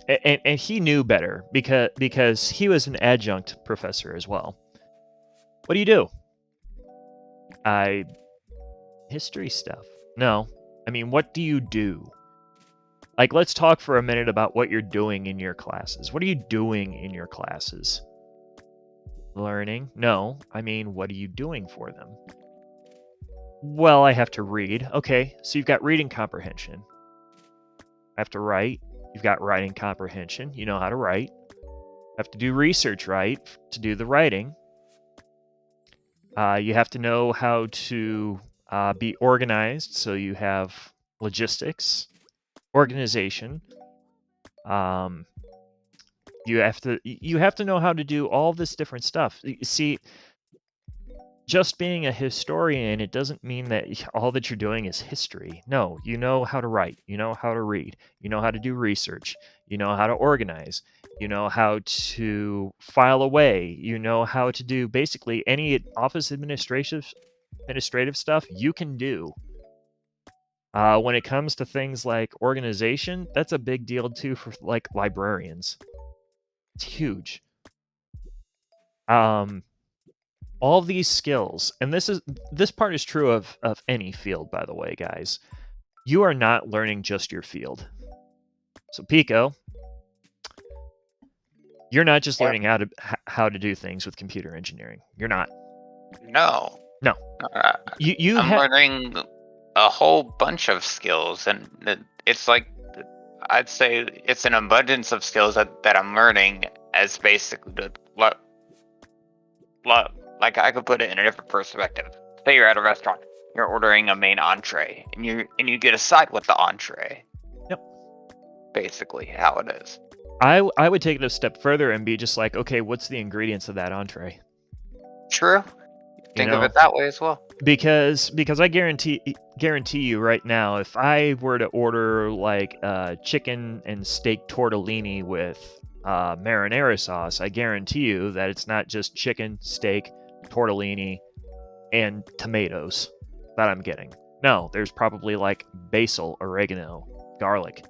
Speaker 1: And he knew better because he was an adjunct professor as well. What do you do? History stuff. No. I mean, what do you do? Like, let's talk for a minute about what you're doing in your classes. What are you doing in your classes? Learning? No. I mean, what are you doing for them? Well, I have to read. Okay, so you've got reading comprehension. I have to write. You've got writing comprehension. You know how to write. Have to do research, right, to do the writing. You have to know how to be organized, so you have logistics, organization. You have to know how to do all this different stuff. You see, just being a historian, it doesn't mean that all that you're doing is history. No, you know how to write, you know how to read, you know how to do research, you know how to organize, you know how to file away, you know how to do basically any office administrative stuff you can do. When it comes to things like organization, that's a big deal too for like librarians. It's huge. All these skills, and this part is true of any field, by the way, guys. You are not learning just your field. So Pico, you're not just learning how to do things with computer engineering. You're not.
Speaker 3: No.
Speaker 1: No.
Speaker 3: I'm learning a whole bunch of skills, and it's like, I'd say it's an abundance of skills that I'm learning as basically like I could put it in a different perspective. Say you're at a restaurant, you're ordering a main entree, and you get a side with the entree.
Speaker 1: Yep.
Speaker 3: Basically, how it is.
Speaker 1: I would take it a step further and be just like, okay, what's the ingredients of that entree?
Speaker 3: True. Think of it that way as well.
Speaker 1: Because I guarantee you right now, if I were to order like chicken and steak tortellini with marinara sauce, I guarantee you that it's not just chicken, steak, tortellini, and tomatoes that I'm getting. No, there's probably like basil, oregano, garlic,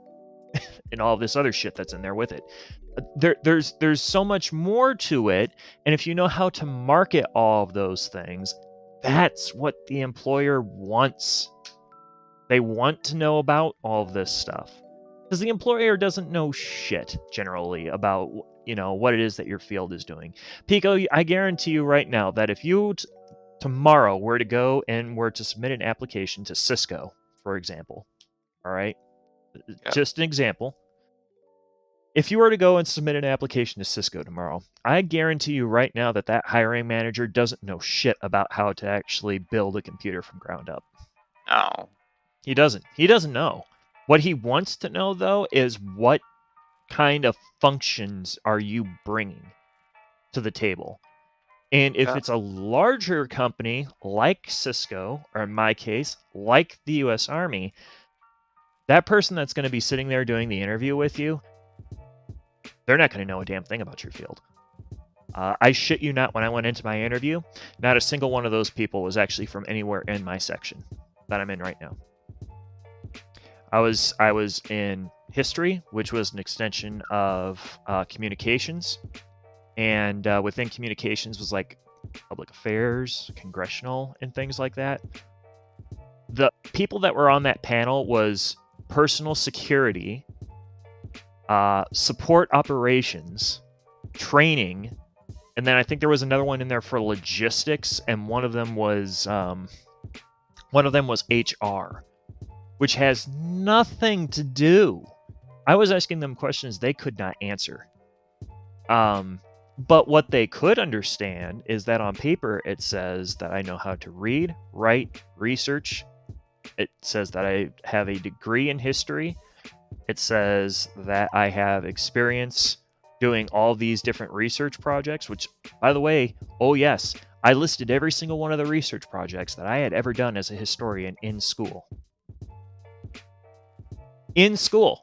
Speaker 1: and all this other shit that's in there with it. There's so much more to it, and if you know how to market all of those things, that's what the employer wants. They want to know about all of this stuff. Because the employer doesn't know shit, generally, about, what it is that your field is doing. Pico, I guarantee you right now that if you tomorrow were to go and were to submit an application to Cisco, for example, all right? Yep. Just an example. If you were to go and submit an application to Cisco tomorrow, I guarantee you right now that hiring manager doesn't know shit about how to actually build a computer from ground up.
Speaker 3: No.
Speaker 1: He doesn't. He doesn't know. What he wants to know, though, is what kind of functions are you bringing to the table? And if it's a larger company like Cisco, or in my case, like the U.S. Army, that person that's going to be sitting there doing the interview with you, they're not going to know a damn thing about your field. I shit you not, when I went into my interview, not a single one of those people was actually from anywhere in my section that I'm in right now. I was in history, which was an extension of communications, and within communications was like public affairs, congressional, and things like that. The people that were on that panel was personal security, support operations, training, and then I think there was another one in there for logistics, and one of them was HR, which has nothing to do. I was asking them questions they could not answer. But what they could understand is that on paper it says that I know how to read, write, research. It says that I have a degree in history. It says that I have experience doing all these different research projects, which, by the way, oh yes, I listed every single one of the research projects that I had ever done as a historian in school. In school.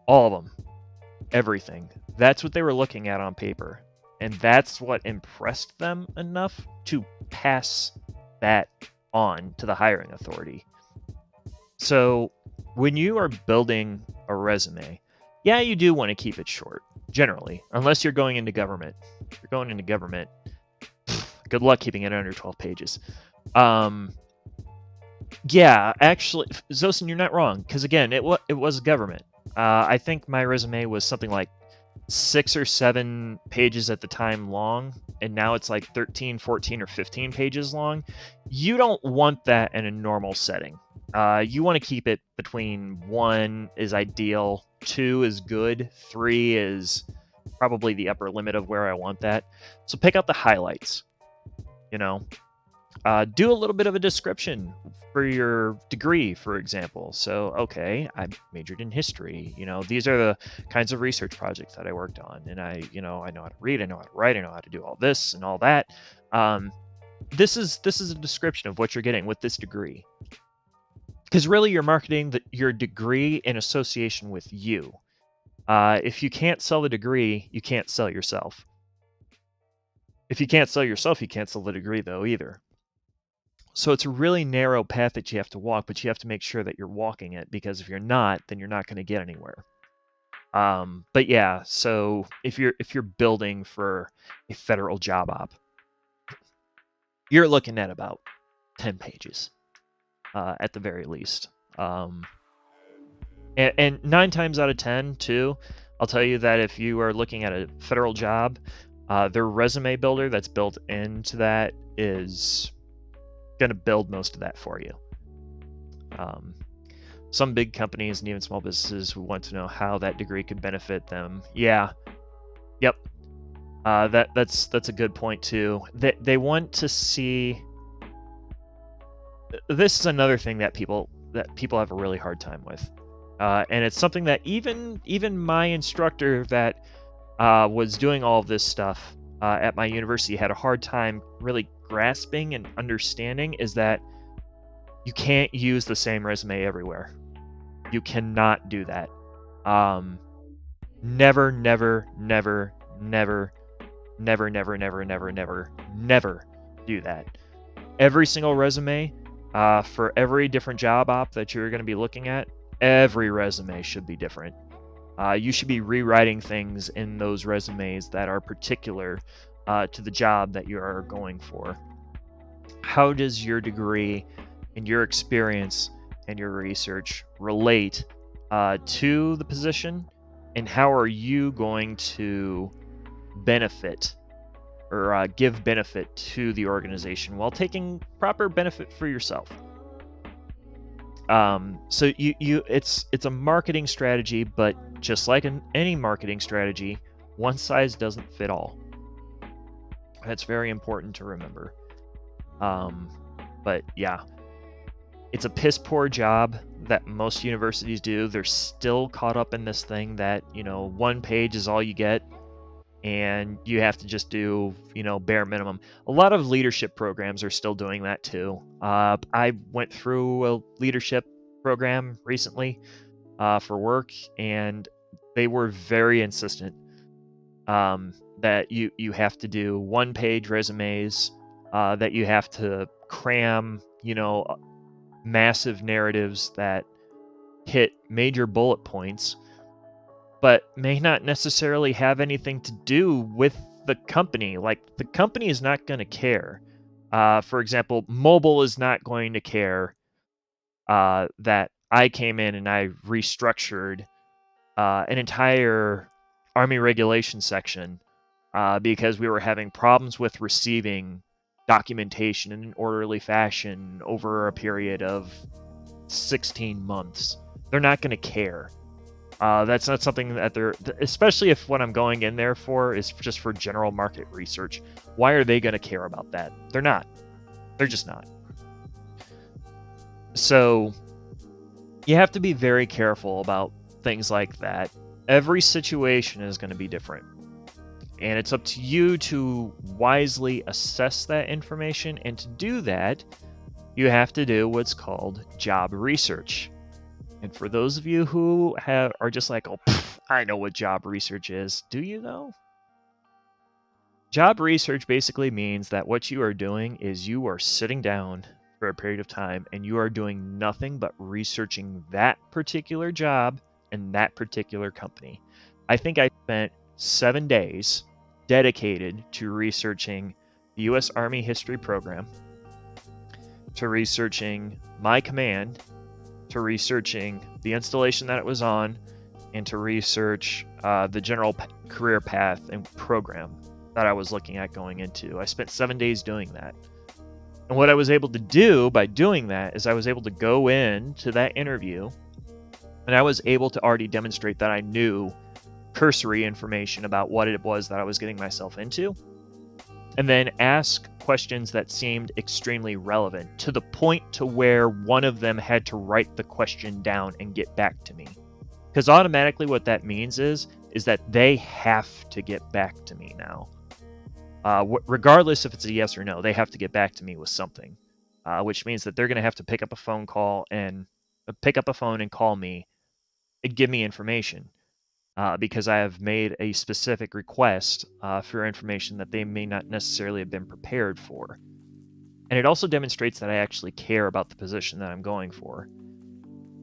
Speaker 1: All of them. Everything. That's what they were looking at on paper. And that's what impressed them enough to pass that on to the hiring authority. So when you are building a resume, yeah, you do want to keep it short, generally, unless you're going into government. If you're going into government, good luck keeping it under 12 pages. Yeah, actually, Zosin, you're not wrong, because again, it was government. I think my resume was something like 6 or 7 pages at the time long, and now it's like 13, 14, or 15 pages long. You don't want that in a normal setting. You want to keep it between 1 is ideal, 2 is good, 3 is probably the upper limit of where I want that. So pick out the highlights. You know, do a little bit of a description for your degree, for example. So, okay, I majored in history. These are the kinds of research projects that I worked on, and I know how to read, I know how to write, I know how to do all this and all that. This is a description of what you're getting with this degree, because really you're marketing your degree in association with you. If you can't sell the degree, you can't sell yourself. If you can't sell yourself, you can't sell the degree, though, either. So it's a really narrow path that you have to walk, but you have to make sure that you're walking it, because if you're not, then you're not going to get anywhere. But yeah, so if you're building for a federal job op, you're looking at about 10 pages at the very least. And 9 times out of 10, too, I'll tell you that if you are looking at a federal job, their resume builder that's built into that is going to build most of that for you. Some big companies and even small businesses who want to know how that degree could benefit them. Yeah. Yep. That's a good point too. They want to see. This is another thing that people have a really hard time with, and it's something that even my instructor that was doing all of this stuff at my university had a hard time really grasping and understanding, is that you can't use the same resume everywhere. You cannot do that. Never, never, never, never, never, never, never, never, never, never do that. Every single resume, for every different job op that you're going to be looking at, every resume should be different. You should be rewriting things in those resumes that are particular to the job that you are going for. How does your degree and your experience and your research relate to the position, and how are you going to benefit or give benefit to the organization while taking proper benefit for yourself? So it's a marketing strategy, but just like in any marketing strategy, one size doesn't fit all. That's very important to remember. But yeah, it's a piss poor job that most universities do. They're still caught up in this thing that, 1 page is all you get, and you have to just do, bare minimum. A lot of leadership programs are still doing that too. I went through a leadership program recently for work, and they were very insistent that you have to do 1-page resumes, that you have to cram, massive narratives that hit major bullet points, but may not necessarily have anything to do with the company. Like, the company is not going to care. For example, mobile is not going to care that I came in and I restructured an entire Army regulation section because we were having problems with receiving documentation in an orderly fashion over a period of 16 months. They're not going to care. That's not something that they're, especially if what I'm going in there for is just for general market research. Why are they going to care about that? They're not. They're just not. So you have to be very careful about things like that. Every situation is going to be different. And it's up to you to wisely assess that information. And to do that, you have to do what's called job research. And for those of you who are just like, oh, I know what job research is. Do you though? Job research basically means that what you are doing is you are sitting down for a period of time and you are doing nothing but researching that particular job and that particular company. I think I spent 7 days dedicated to researching the U.S. Army history program, to researching my command, to researching the installation that it was on, and to research the general career path and program that I was looking at going into. I spent 7 days doing that. And what I was able to do by doing that is I was able to go into that interview and I was able to already demonstrate that I knew cursory information about what it was that I was getting myself into, and then ask questions that seemed extremely relevant, to the point to where one of them had to write the question down and get back to me. Because automatically what that means is that they have to get back to me now. Regardless if it's a yes or no, they have to get back to me with something, which means that they're going to have to pick up a phone and call me and give me information, because I have made a specific request for information that they may not necessarily have been prepared for. And it also demonstrates that I actually care about the position that I'm going for.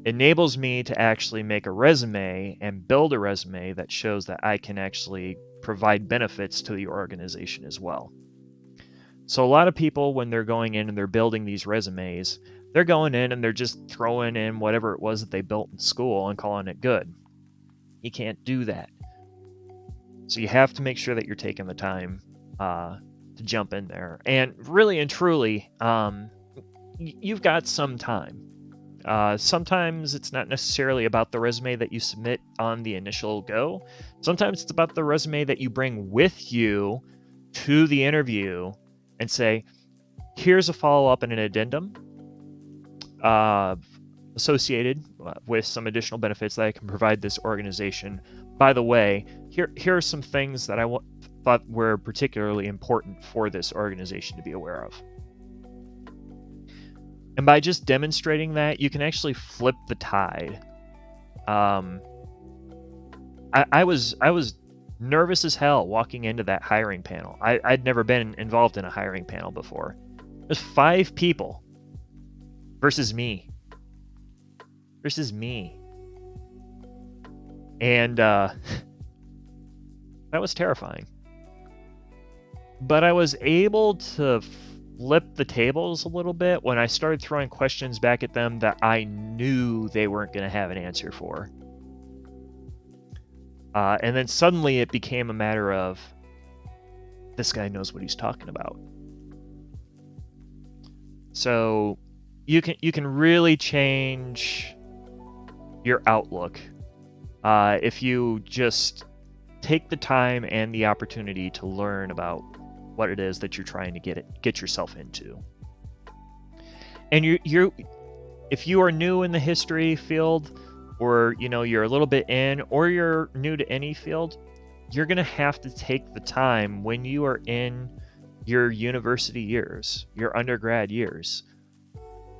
Speaker 1: Enables me to actually make a resume and build a resume that shows that I can actually provide benefits to the organization as well. So a lot of people, when they're going in and they're building these resumes, they're going in and they're just throwing in whatever it was that they built in school and calling it good. You can't do that. So you have to make sure that you're taking the time to jump in there. And really and truly, you've got some time. Sometimes it's not necessarily about the resume that you submit on the initial go. Sometimes it's about the resume that you bring with you to the interview and say, here's a follow-up and an addendum associated with some additional benefits that I can provide this organization. By the way, here are some things that I thought were particularly important for this organization to be aware of. And by just demonstrating that, you can actually flip the tide. I was nervous as hell walking into that hiring panel. I'd never been involved in a hiring panel before. There's 5 people versus me. And that was terrifying. But I was able to flip the tables a little bit when I started throwing questions back at them that I knew they weren't going to have an answer for. And then suddenly it became a matter of, this guy knows what he's talking about. So you can really change your outlook if you just take the time and the opportunity to learn about what it is that you're trying to get yourself into. And if you are new in the history field, or you're a little bit in, or you're new to any field, you're going to have to take the time when you are in your university years, your undergrad years,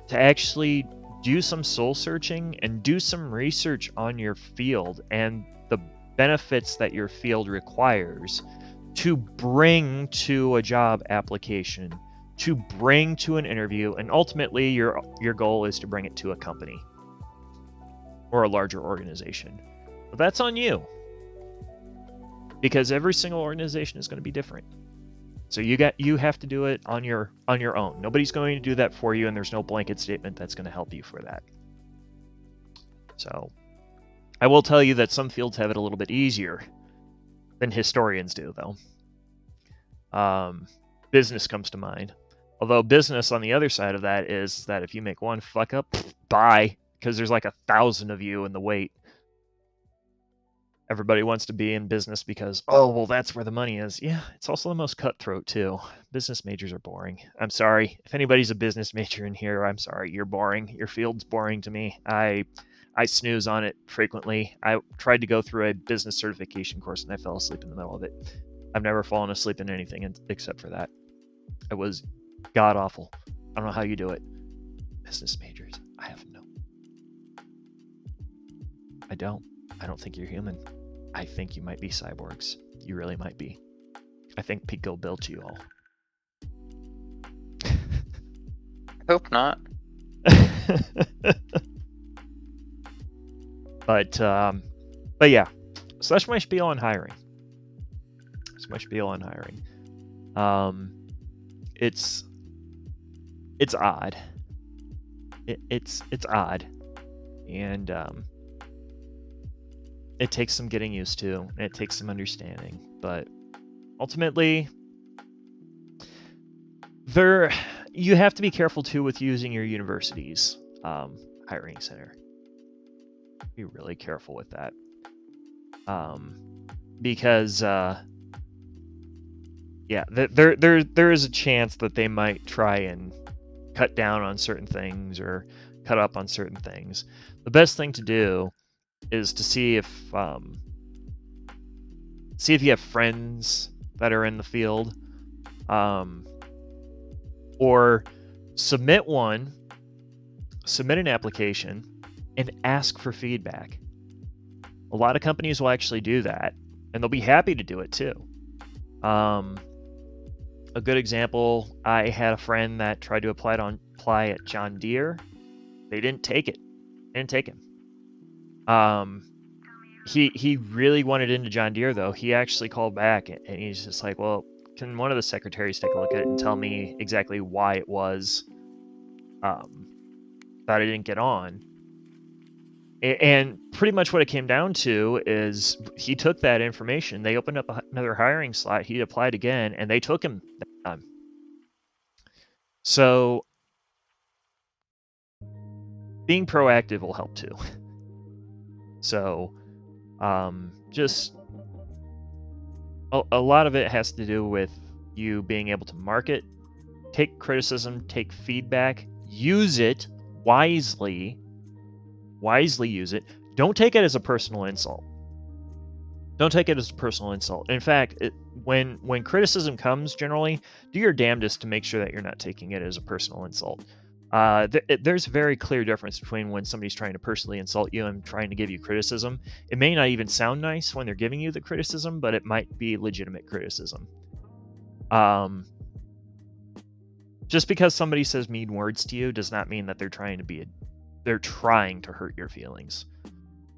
Speaker 1: to actually do some soul searching and do some research on your field and the benefits that your field requires to bring to a job application, to bring to an interview, and ultimately your goal is to bring it to a company or a larger organization. But that's on you, because every single organization is going to be different. So you have to do it on your own. Nobody's going to do that for you, and there's no blanket statement that's going to help you for that. So I will tell you that some fields have it a little bit easier than historians do, though. Business comes to mind. Although business on the other side of that is that if you make one fuck up, bye, because there's like 1,000 of you in the wait. Everybody wants to be in business because, oh, well, that's where the money is. Yeah, it's also the most cutthroat, too. Business majors are boring. I'm sorry. If anybody's a business major in here, I'm sorry. You're boring. Your field's boring to me. I snooze on it frequently. I tried to go through a business certification course, and I fell asleep in the middle of it. I've never fallen asleep in anything except for that. It was god-awful. I don't know how you do it. Business majors. I have no. I don't think you're human. I think you might be cyborgs. You really might be. I think Pico built you all.
Speaker 3: Hope not.
Speaker 1: But yeah, so that's my spiel on hiring. That's my spiel on hiring. It's odd. It's odd, and it takes some getting used to, and it takes some understanding. But ultimately, you have to be careful too with using your university's hiring center. Be really careful with that, because yeah, there is a chance that they might try and cut down on certain things or cut up on certain things. The best thing to do is to see if you have friends that are in the field, or submit an application and ask for feedback. A lot of companies will actually do that, and they'll be happy to do it too. A good example, I had a friend that tried to apply at John Deere. They didn't take it. He really wanted into John Deere though. He actually called back and he's just like, well, can one of the secretaries take a look at it and tell me exactly why it was that I didn't get on? And pretty much what it came down to is he took that information. They opened up another hiring slot. He applied again, and they took him that time. So being proactive will help too. So just a lot of it has to do with you being able to market, take criticism, take feedback, use it wisely use it. Don't take it as a personal insult. In fact, when criticism comes, generally, do your damnedest to make sure that you're not taking it as a personal insult. There's a very clear difference between when somebody's trying to personally insult you and trying to give you criticism. It may not even sound nice when they're giving you the criticism, but it might be legitimate criticism. Just because somebody says mean words to you does not mean that they're trying to hurt your feelings.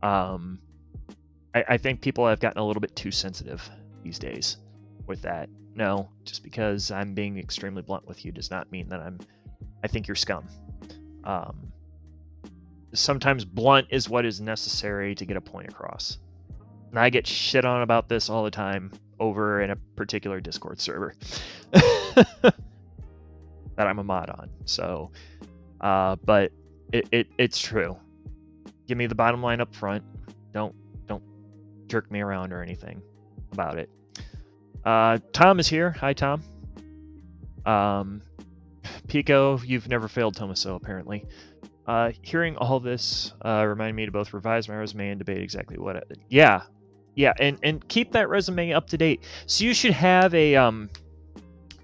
Speaker 1: I think people have gotten a little bit too sensitive these days with that. No, just because I'm being extremely blunt with you does not mean that I think you're scum. Sometimes blunt is what is necessary to get a point across. And I get shit on about this all the time over in a particular Discord server that I'm a mod on. So, but it's true. Give me the bottom line up front. Don't jerk me around or anything about it. Tom is here. Hi, Tom. Pico, you've never failed Tomaso, apparently. Hearing all this reminded me to both revise my resume and debate exactly what yeah, and keep that resume up to date. So you should have a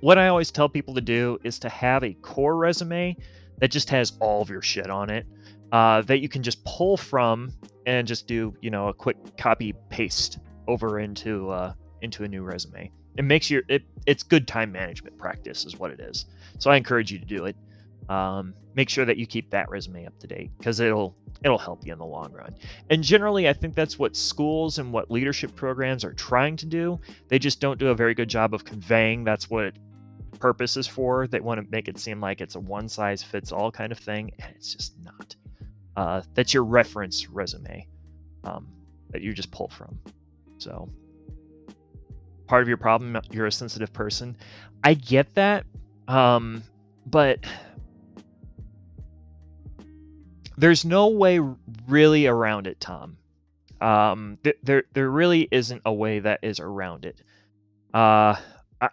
Speaker 1: what I always tell people to do is to have a core resume that just has all of your shit on it, that you can just pull from and just do, a quick copy paste over into a new resume. It makes it's good time management practice is what it is. So I encourage you to do it. Make sure that you keep that resume up to date because it'll help you in the long run. And generally, I think that's what schools and what leadership programs are trying to do. They just don't do a very good job of conveying that's what purpose is for. They want to make it seem like it's a one-size-fits-all kind of thing, and it's just not. That's your reference resume that you just pull from. So part of your problem, you're a sensitive person. I get that, but there's no way really around it, Tom. There really isn't a way that is around it.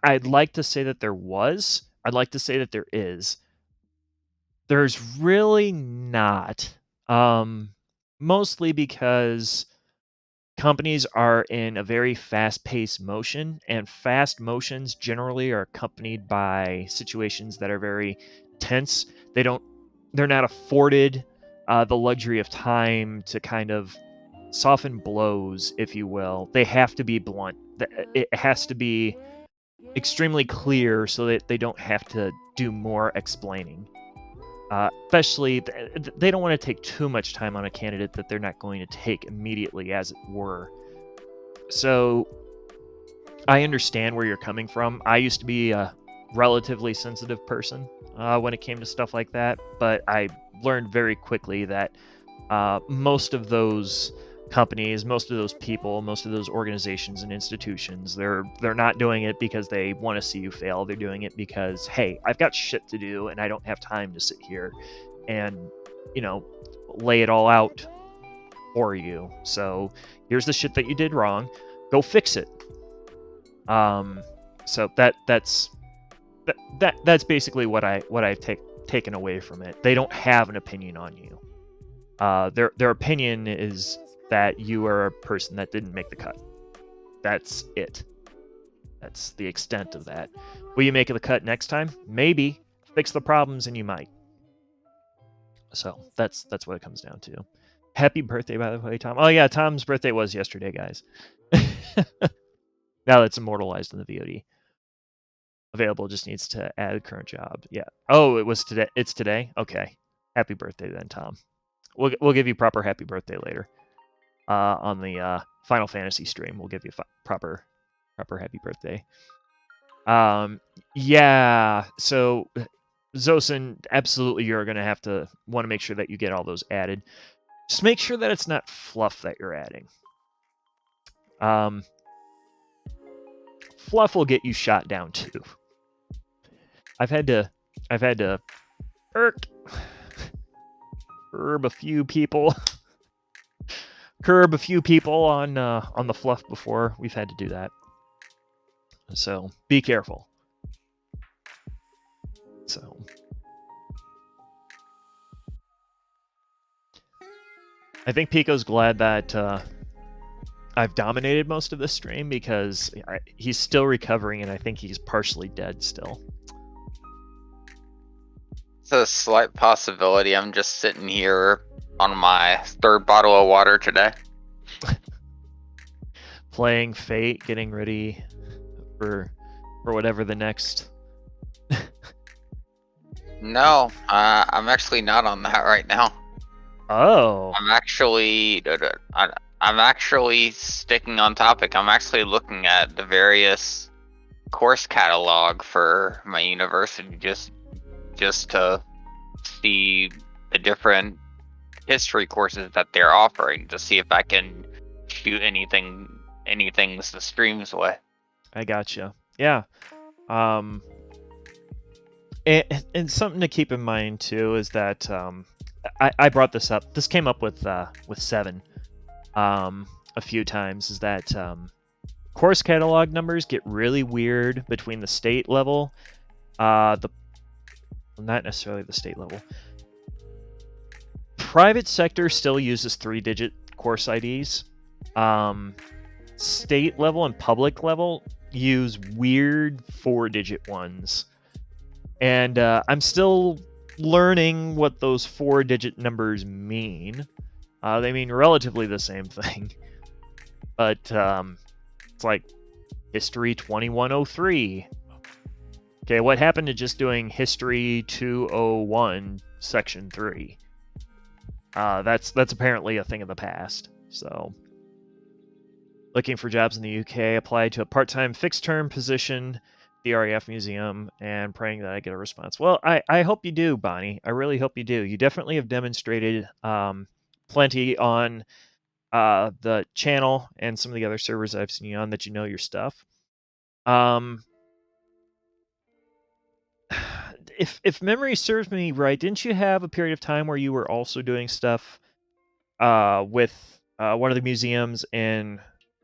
Speaker 1: I'd like to say that there was. I'd like to say that there is. There's really not. Mostly because companies are in a very fast-paced motion, and fast motions generally are accompanied by situations that are very tense. They're not afforded the luxury of time to kind of soften blows, if you will. They have to be blunt. It has to be extremely clear so that they don't have to do more explaining. Especially, they don't want to take too much time on a candidate that they're not going to take immediately, as it were. So I understand where you're coming from. I used to be a relatively sensitive person when it came to stuff like that, but I learned very quickly that most of those companies, most of those people, most of those organizations and institutions, they're not doing it because they want to see you fail. They're doing it because, hey, I've got shit to do and I don't have time to sit here and, lay it all out for you. So here's the shit that you did wrong. Go fix it. So that's basically what I've taken away from it. They don't have an opinion on you. Their opinion is that you are a person that didn't make the cut. That's it. That's the extent of that. Will you make the cut next time? Maybe. Fix the problems and you might. So that's what it comes down to. Happy birthday, by the way, Tom. Oh yeah, Tom's birthday was yesterday, guys. Now that's immortalized in the VOD. Available, just needs to add current job. Yeah. Oh, it was today. It's today? Okay. Happy birthday then, Tom. We'll give you proper happy birthday later. On the Final Fantasy stream, we'll give you proper happy birthday. Yeah. So, Zosin, absolutely, you're gonna have to want to make sure that you get all those added. Just make sure that it's not fluff that you're adding. Fluff will get you shot down too. I've had to curb a few people on the fluff before. We've had to do that. So be careful. So I think Pico's glad that I've dominated most of this stream because he's still recovering and I think he's partially dead still.
Speaker 3: It's a slight possibility I'm just sitting here on my third bottle of water today.
Speaker 1: Playing Fate, getting ready for whatever the next...
Speaker 3: No, I'm actually not on that right now.
Speaker 1: Oh.
Speaker 3: I'm actually sticking on topic. I'm actually looking at the various course catalog for my university just to see the different history courses that they're offering to see if I can shoot anything the stream's way.
Speaker 1: I gotcha. Yeah. And something to keep in mind too is that I brought this up. This came up with Seven a few times. Is that course catalog numbers get really weird between the state level, not necessarily the state level. Private sector still uses 3-digit course IDs. State level and public level use weird 4-digit ones. And I'm still learning what those 4-digit numbers mean. They mean relatively the same thing. But it's like History 2103. Okay, what happened to just doing History 201 Section 3? That's apparently a thing of the past. So, looking for jobs in the UK, applied to a part-time fixed-term position, the RAF Museum, and praying that I get a response. Well, I hope you do, Bonnie. I really hope you do. You definitely have demonstrated plenty on the channel and some of the other servers I've seen you on that you know your stuff. If memory serves me right, didn't you have a period of time where you were also doing stuff with one of the museums in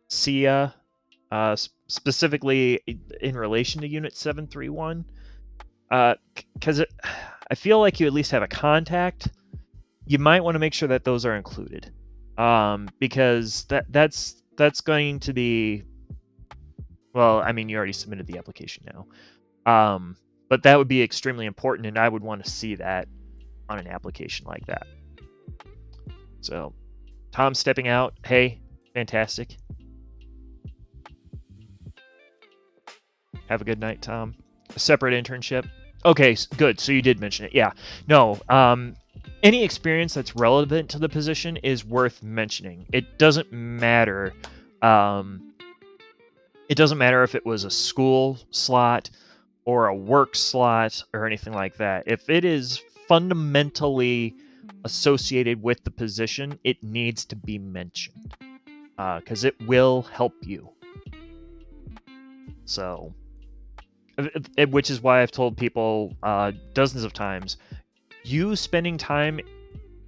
Speaker 1: SIA, specifically in relation to Unit 731? Because I feel like you at least have a contact. You might want to make sure that those are included, because that's going to be, well, I mean, you already submitted the application now. But that would be extremely important, and I would want to see that on an application like that. So, Tom stepping out. Hey, fantastic. Have a good night, Tom. A separate internship. Okay, good. So you did mention it. Yeah. No. Any experience that's relevant to the position is worth mentioning. It doesn't matter. It doesn't matter if it was a school slot or a work slot or anything like that. If it is fundamentally associated with the position, it needs to be mentioned because it will help you. So, which is why I've told people dozens of times, you spending time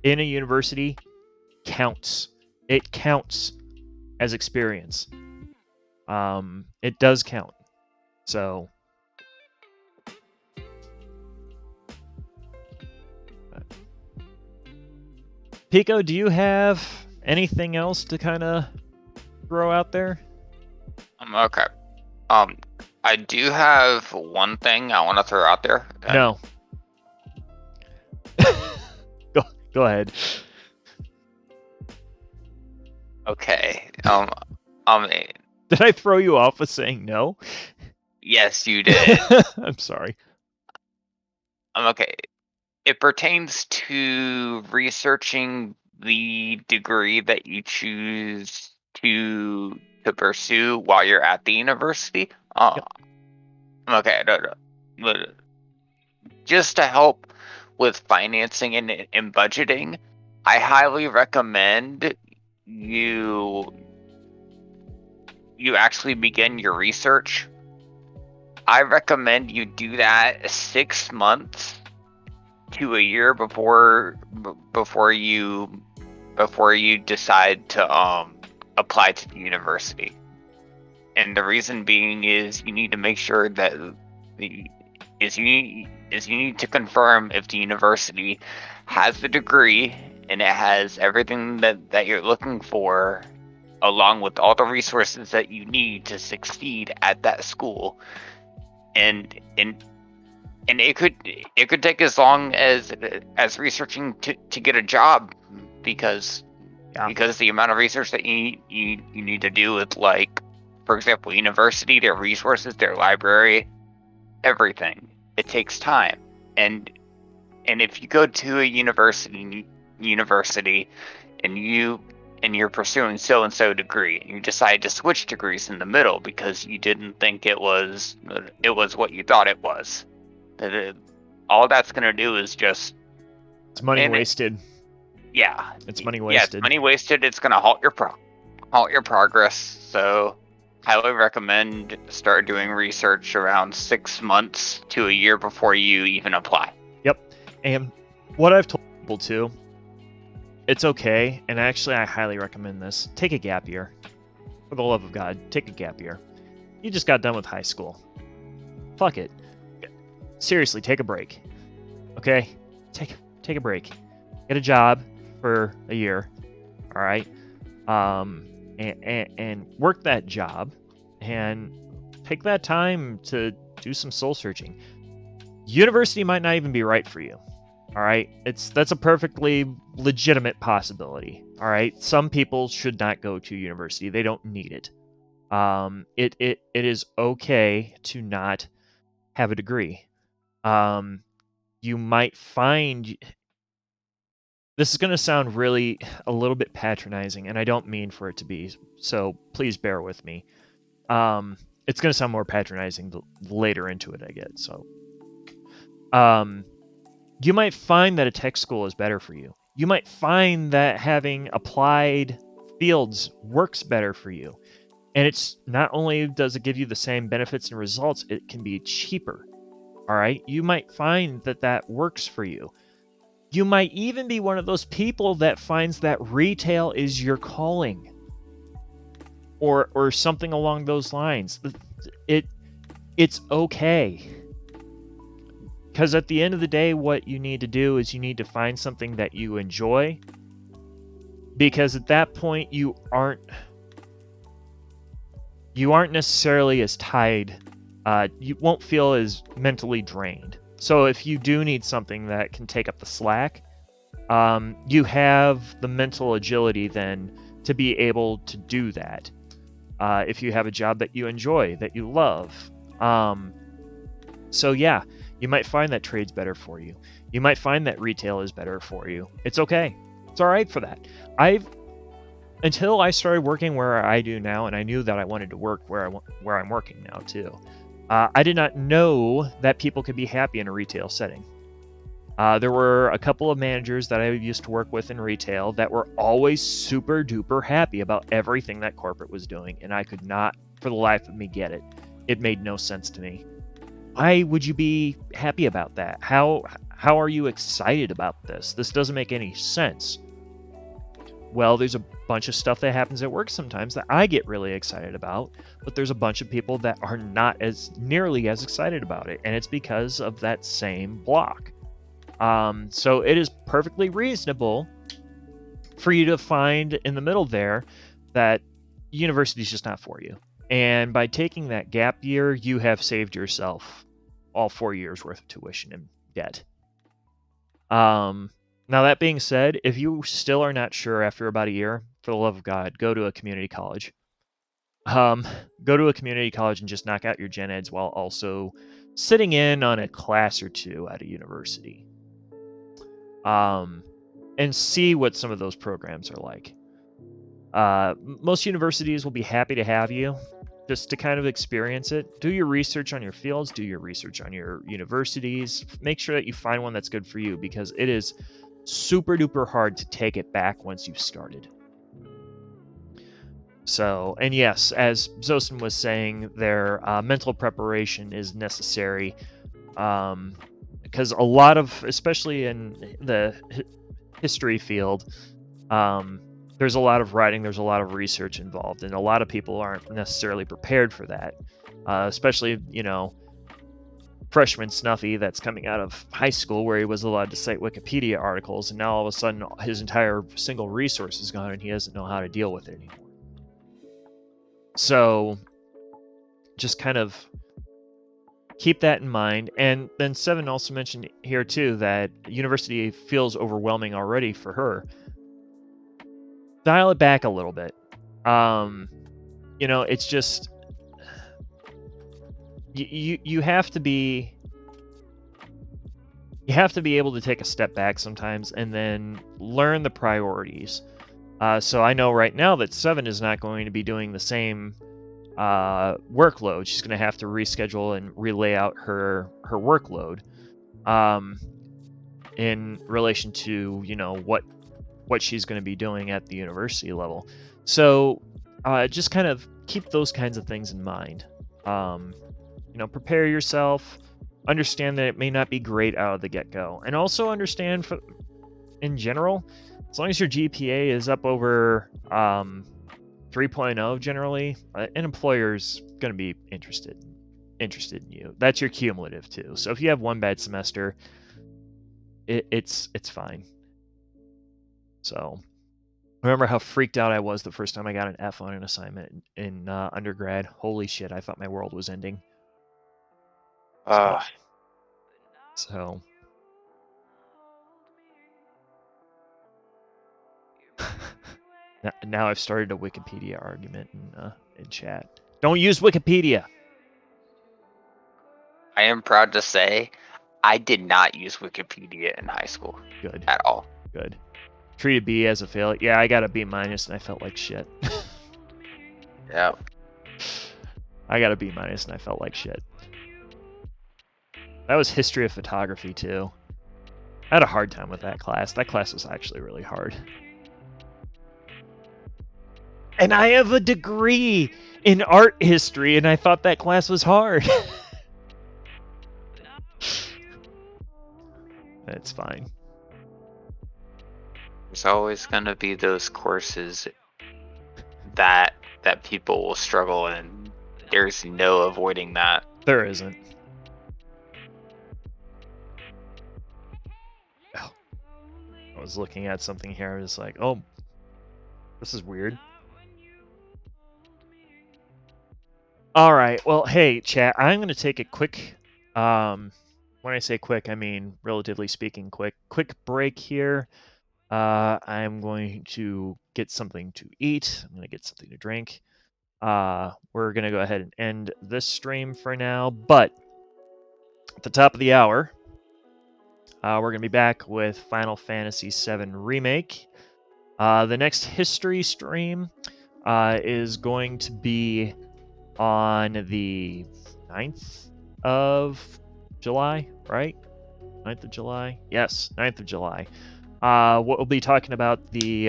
Speaker 1: in a university counts. It counts as experience. It does count. So, Pico, do you have anything else to kind of throw out there?
Speaker 3: Okay. I do have one thing I want to throw out there.
Speaker 1: No. Go ahead.
Speaker 3: Okay.
Speaker 1: Did I throw you off with saying no?
Speaker 3: Yes, you did.
Speaker 1: I'm sorry.
Speaker 3: Okay. It pertains to researching the degree that you choose to pursue while you're at the university.
Speaker 1: Yep.
Speaker 3: Okay. But just to help with financing and budgeting, I highly recommend you actually begin your research. I recommend you do that 6 months to a year before you decide to apply to the university. And the reason being is you need to make sure that you need to confirm if the university has the degree and it has everything that you're looking for, along with all the resources that you need to succeed at that school. And it could take as long as researching to get a job, because the amount of research that you need to do with, like, for example, university, their resources, their library, everything. It takes time. And if you go to a university and you're pursuing so and so degree, and you decide to switch degrees in the middle because you didn't think it was what you thought it was, all that's going to do is just...
Speaker 1: It's money wasted.
Speaker 3: Yeah.
Speaker 1: It's money
Speaker 3: Yeah,
Speaker 1: wasted.
Speaker 3: it's money wasted. It's going to halt your progress. So highly recommend start doing research around 6 months to a year before you even apply.
Speaker 1: Yep. And what I've told people too, it's okay, and actually I highly recommend this. Take a gap year. For the love of God, take a gap year. You just got done with high school. Fuck it. Seriously, take a break. Okay? Take a break. Get a job for a year. All right? And work that job and take that time to do some soul searching. University might not even be right for you. All right? That's a perfectly legitimate possibility. All right? Some people should not go to university. They don't need it. It is okay to not have a degree. You might find... This is going to sound really a little bit patronizing, and I don't mean for it to be, so please bear with me. It's going to sound more patronizing later into it I get, so... you might find that a tech school is better for you. You might find that having applied fields works better for you. And it's not only does it give you the same benefits and results, it can be cheaper. All right? You might find that works for you. You might even be one of those people that finds that retail is your calling. Or something along those lines. It's okay. Because at the end of the day, what you need to do is you need to find something that you enjoy. Because at that point, you aren't necessarily as tied. You won't feel as mentally drained. So if you do need something that can take up the slack, you have the mental agility then to be able to do that. If you have a job that you enjoy, that you love. So yeah, You might find that trade's better for you. You might find that retail is better for you. It's okay. It's all right for that. Until I started working where I do now, and I knew that I wanted to work where I'm working now too. I did not know that people could be happy in a retail setting. There were a couple of managers that I used to work with in retail that were always super duper happy about everything that corporate was doing, and I could not, for the life of me, get it. It made no sense to me. Why would you be happy about that? How are you excited about this? This doesn't make any sense. Well, there's a bunch of stuff that happens at work sometimes that I get really excited about, but there's a bunch of people that are not as nearly as excited about it, and it's because of that same block. So it is perfectly reasonable for you to find in the middle there that university is just not for you. And by taking that gap year, you have saved yourself all 4 years worth of tuition and debt. Now, that being said, if you still are not sure after about a year, for the love of God, go to a community college. Go to a community college and just knock out your gen eds while also sitting in on a class or two at a university. And see what some of those programs are like. Most universities will be happy to have you just to kind of experience it. Do your research on your fields, do your research on your universities. Make sure that you find one that's good for you, because it is super duper hard to take it back once you've started. So, and yes, as Zosin was saying, their mental preparation is necessary, because a lot of, especially in the history field, there's a lot of writing, there's a lot of research involved, and a lot of people aren't necessarily prepared for that, especially, freshman Snuffy that's coming out of high school where he was allowed to cite Wikipedia articles, and now all of a sudden his entire single resource is gone and he doesn't know how to deal with it anymore. So just kind of keep that in mind. And then Seven also mentioned here too that university feels overwhelming already for her. Dial it back a little bit. It's just you have to be able to take a step back sometimes and then learn the priorities. So I know right now that Seven is not going to be doing the same workload. She's going to have to reschedule and relay out her workload in relation to what she's going to be doing at the university level. So just kind of keep those kinds of things in mind. Prepare yourself. Understand that it may not be great out of the get-go, and also understand in general, as long as your GPA is up over 3.0 generally, an employer's going to be interested in you. That's your cumulative too. So if you have one bad semester, it's fine. So remember how freaked out I was the first time I got an F on an assignment in undergrad. Holy shit, I thought my world was ending. So now I've started a Wikipedia argument in chat. Don't use Wikipedia.
Speaker 3: I am proud to say I did not use Wikipedia in high school.
Speaker 1: Good.
Speaker 3: At all.
Speaker 1: Good. Treated B as a failure. Yeah, I got a B- and I felt like shit.
Speaker 3: Yeah.
Speaker 1: I got a B- and I felt like shit. That was history of photography too. I had a hard time with that class. That class was actually really hard. And I have a degree in art history, and I thought that class was hard. It's fine.
Speaker 3: There's always going to be those courses that people will struggle in. There's no avoiding that.
Speaker 1: There isn't. Oh. I was looking at something here. I was like, oh, this is weird. All right. Well, hey, chat, I'm going to take a quick, when I say quick, I mean, relatively speaking, quick break here. I'm going to get something to eat. I'm going to get something to drink. We're going to go ahead and end this stream for now, but at the top of the hour, we're going to be back with Final Fantasy VII Remake. The next history stream is going to be on the 9th of July, right? 9th of July? Yes, 9th of July. We'll be talking about the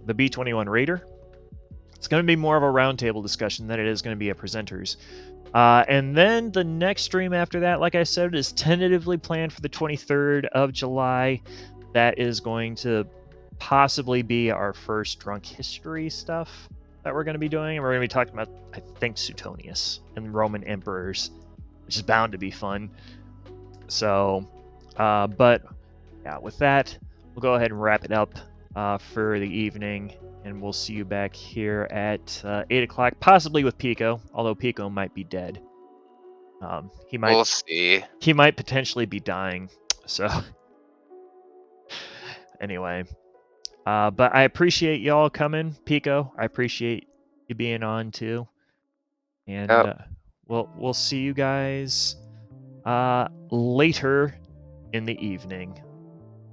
Speaker 1: B-21 Raider. It's going to be more of a roundtable discussion than it is going to be a presenters. And then the next stream after that, like I said, is tentatively planned for the 23rd of July. That is going to possibly be our first drunk history stuff that we're going to be doing. And we're going to be talking about, I think, Suetonius and Roman emperors, which is bound to be fun. So, but yeah, with that, we'll go ahead and wrap it up for the evening. And we'll see you back here at 8 o'clock, possibly with Pico, although Pico might be dead.
Speaker 3: We'll see.
Speaker 1: He might potentially be dying. So, anyway. But I appreciate y'all coming, Pico. I appreciate you being on, too. And we'll see you guys later in the evening.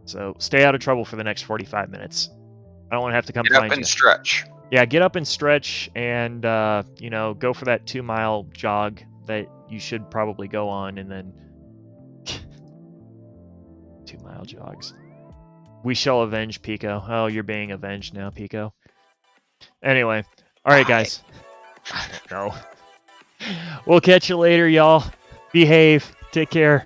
Speaker 1: So, stay out of trouble for the next 45 minutes. I don't want to have to come
Speaker 3: Get
Speaker 1: find
Speaker 3: up
Speaker 1: you.
Speaker 3: and stretch.
Speaker 1: Yeah, get up and stretch and, go for that 2-mile jog that you should probably go on, and then 2-mile jogs. We shall avenge Pico. Oh, you're being avenged now, Pico. Anyway, all right, guys. I don't know. We'll catch you later, y'all. Behave. Take care.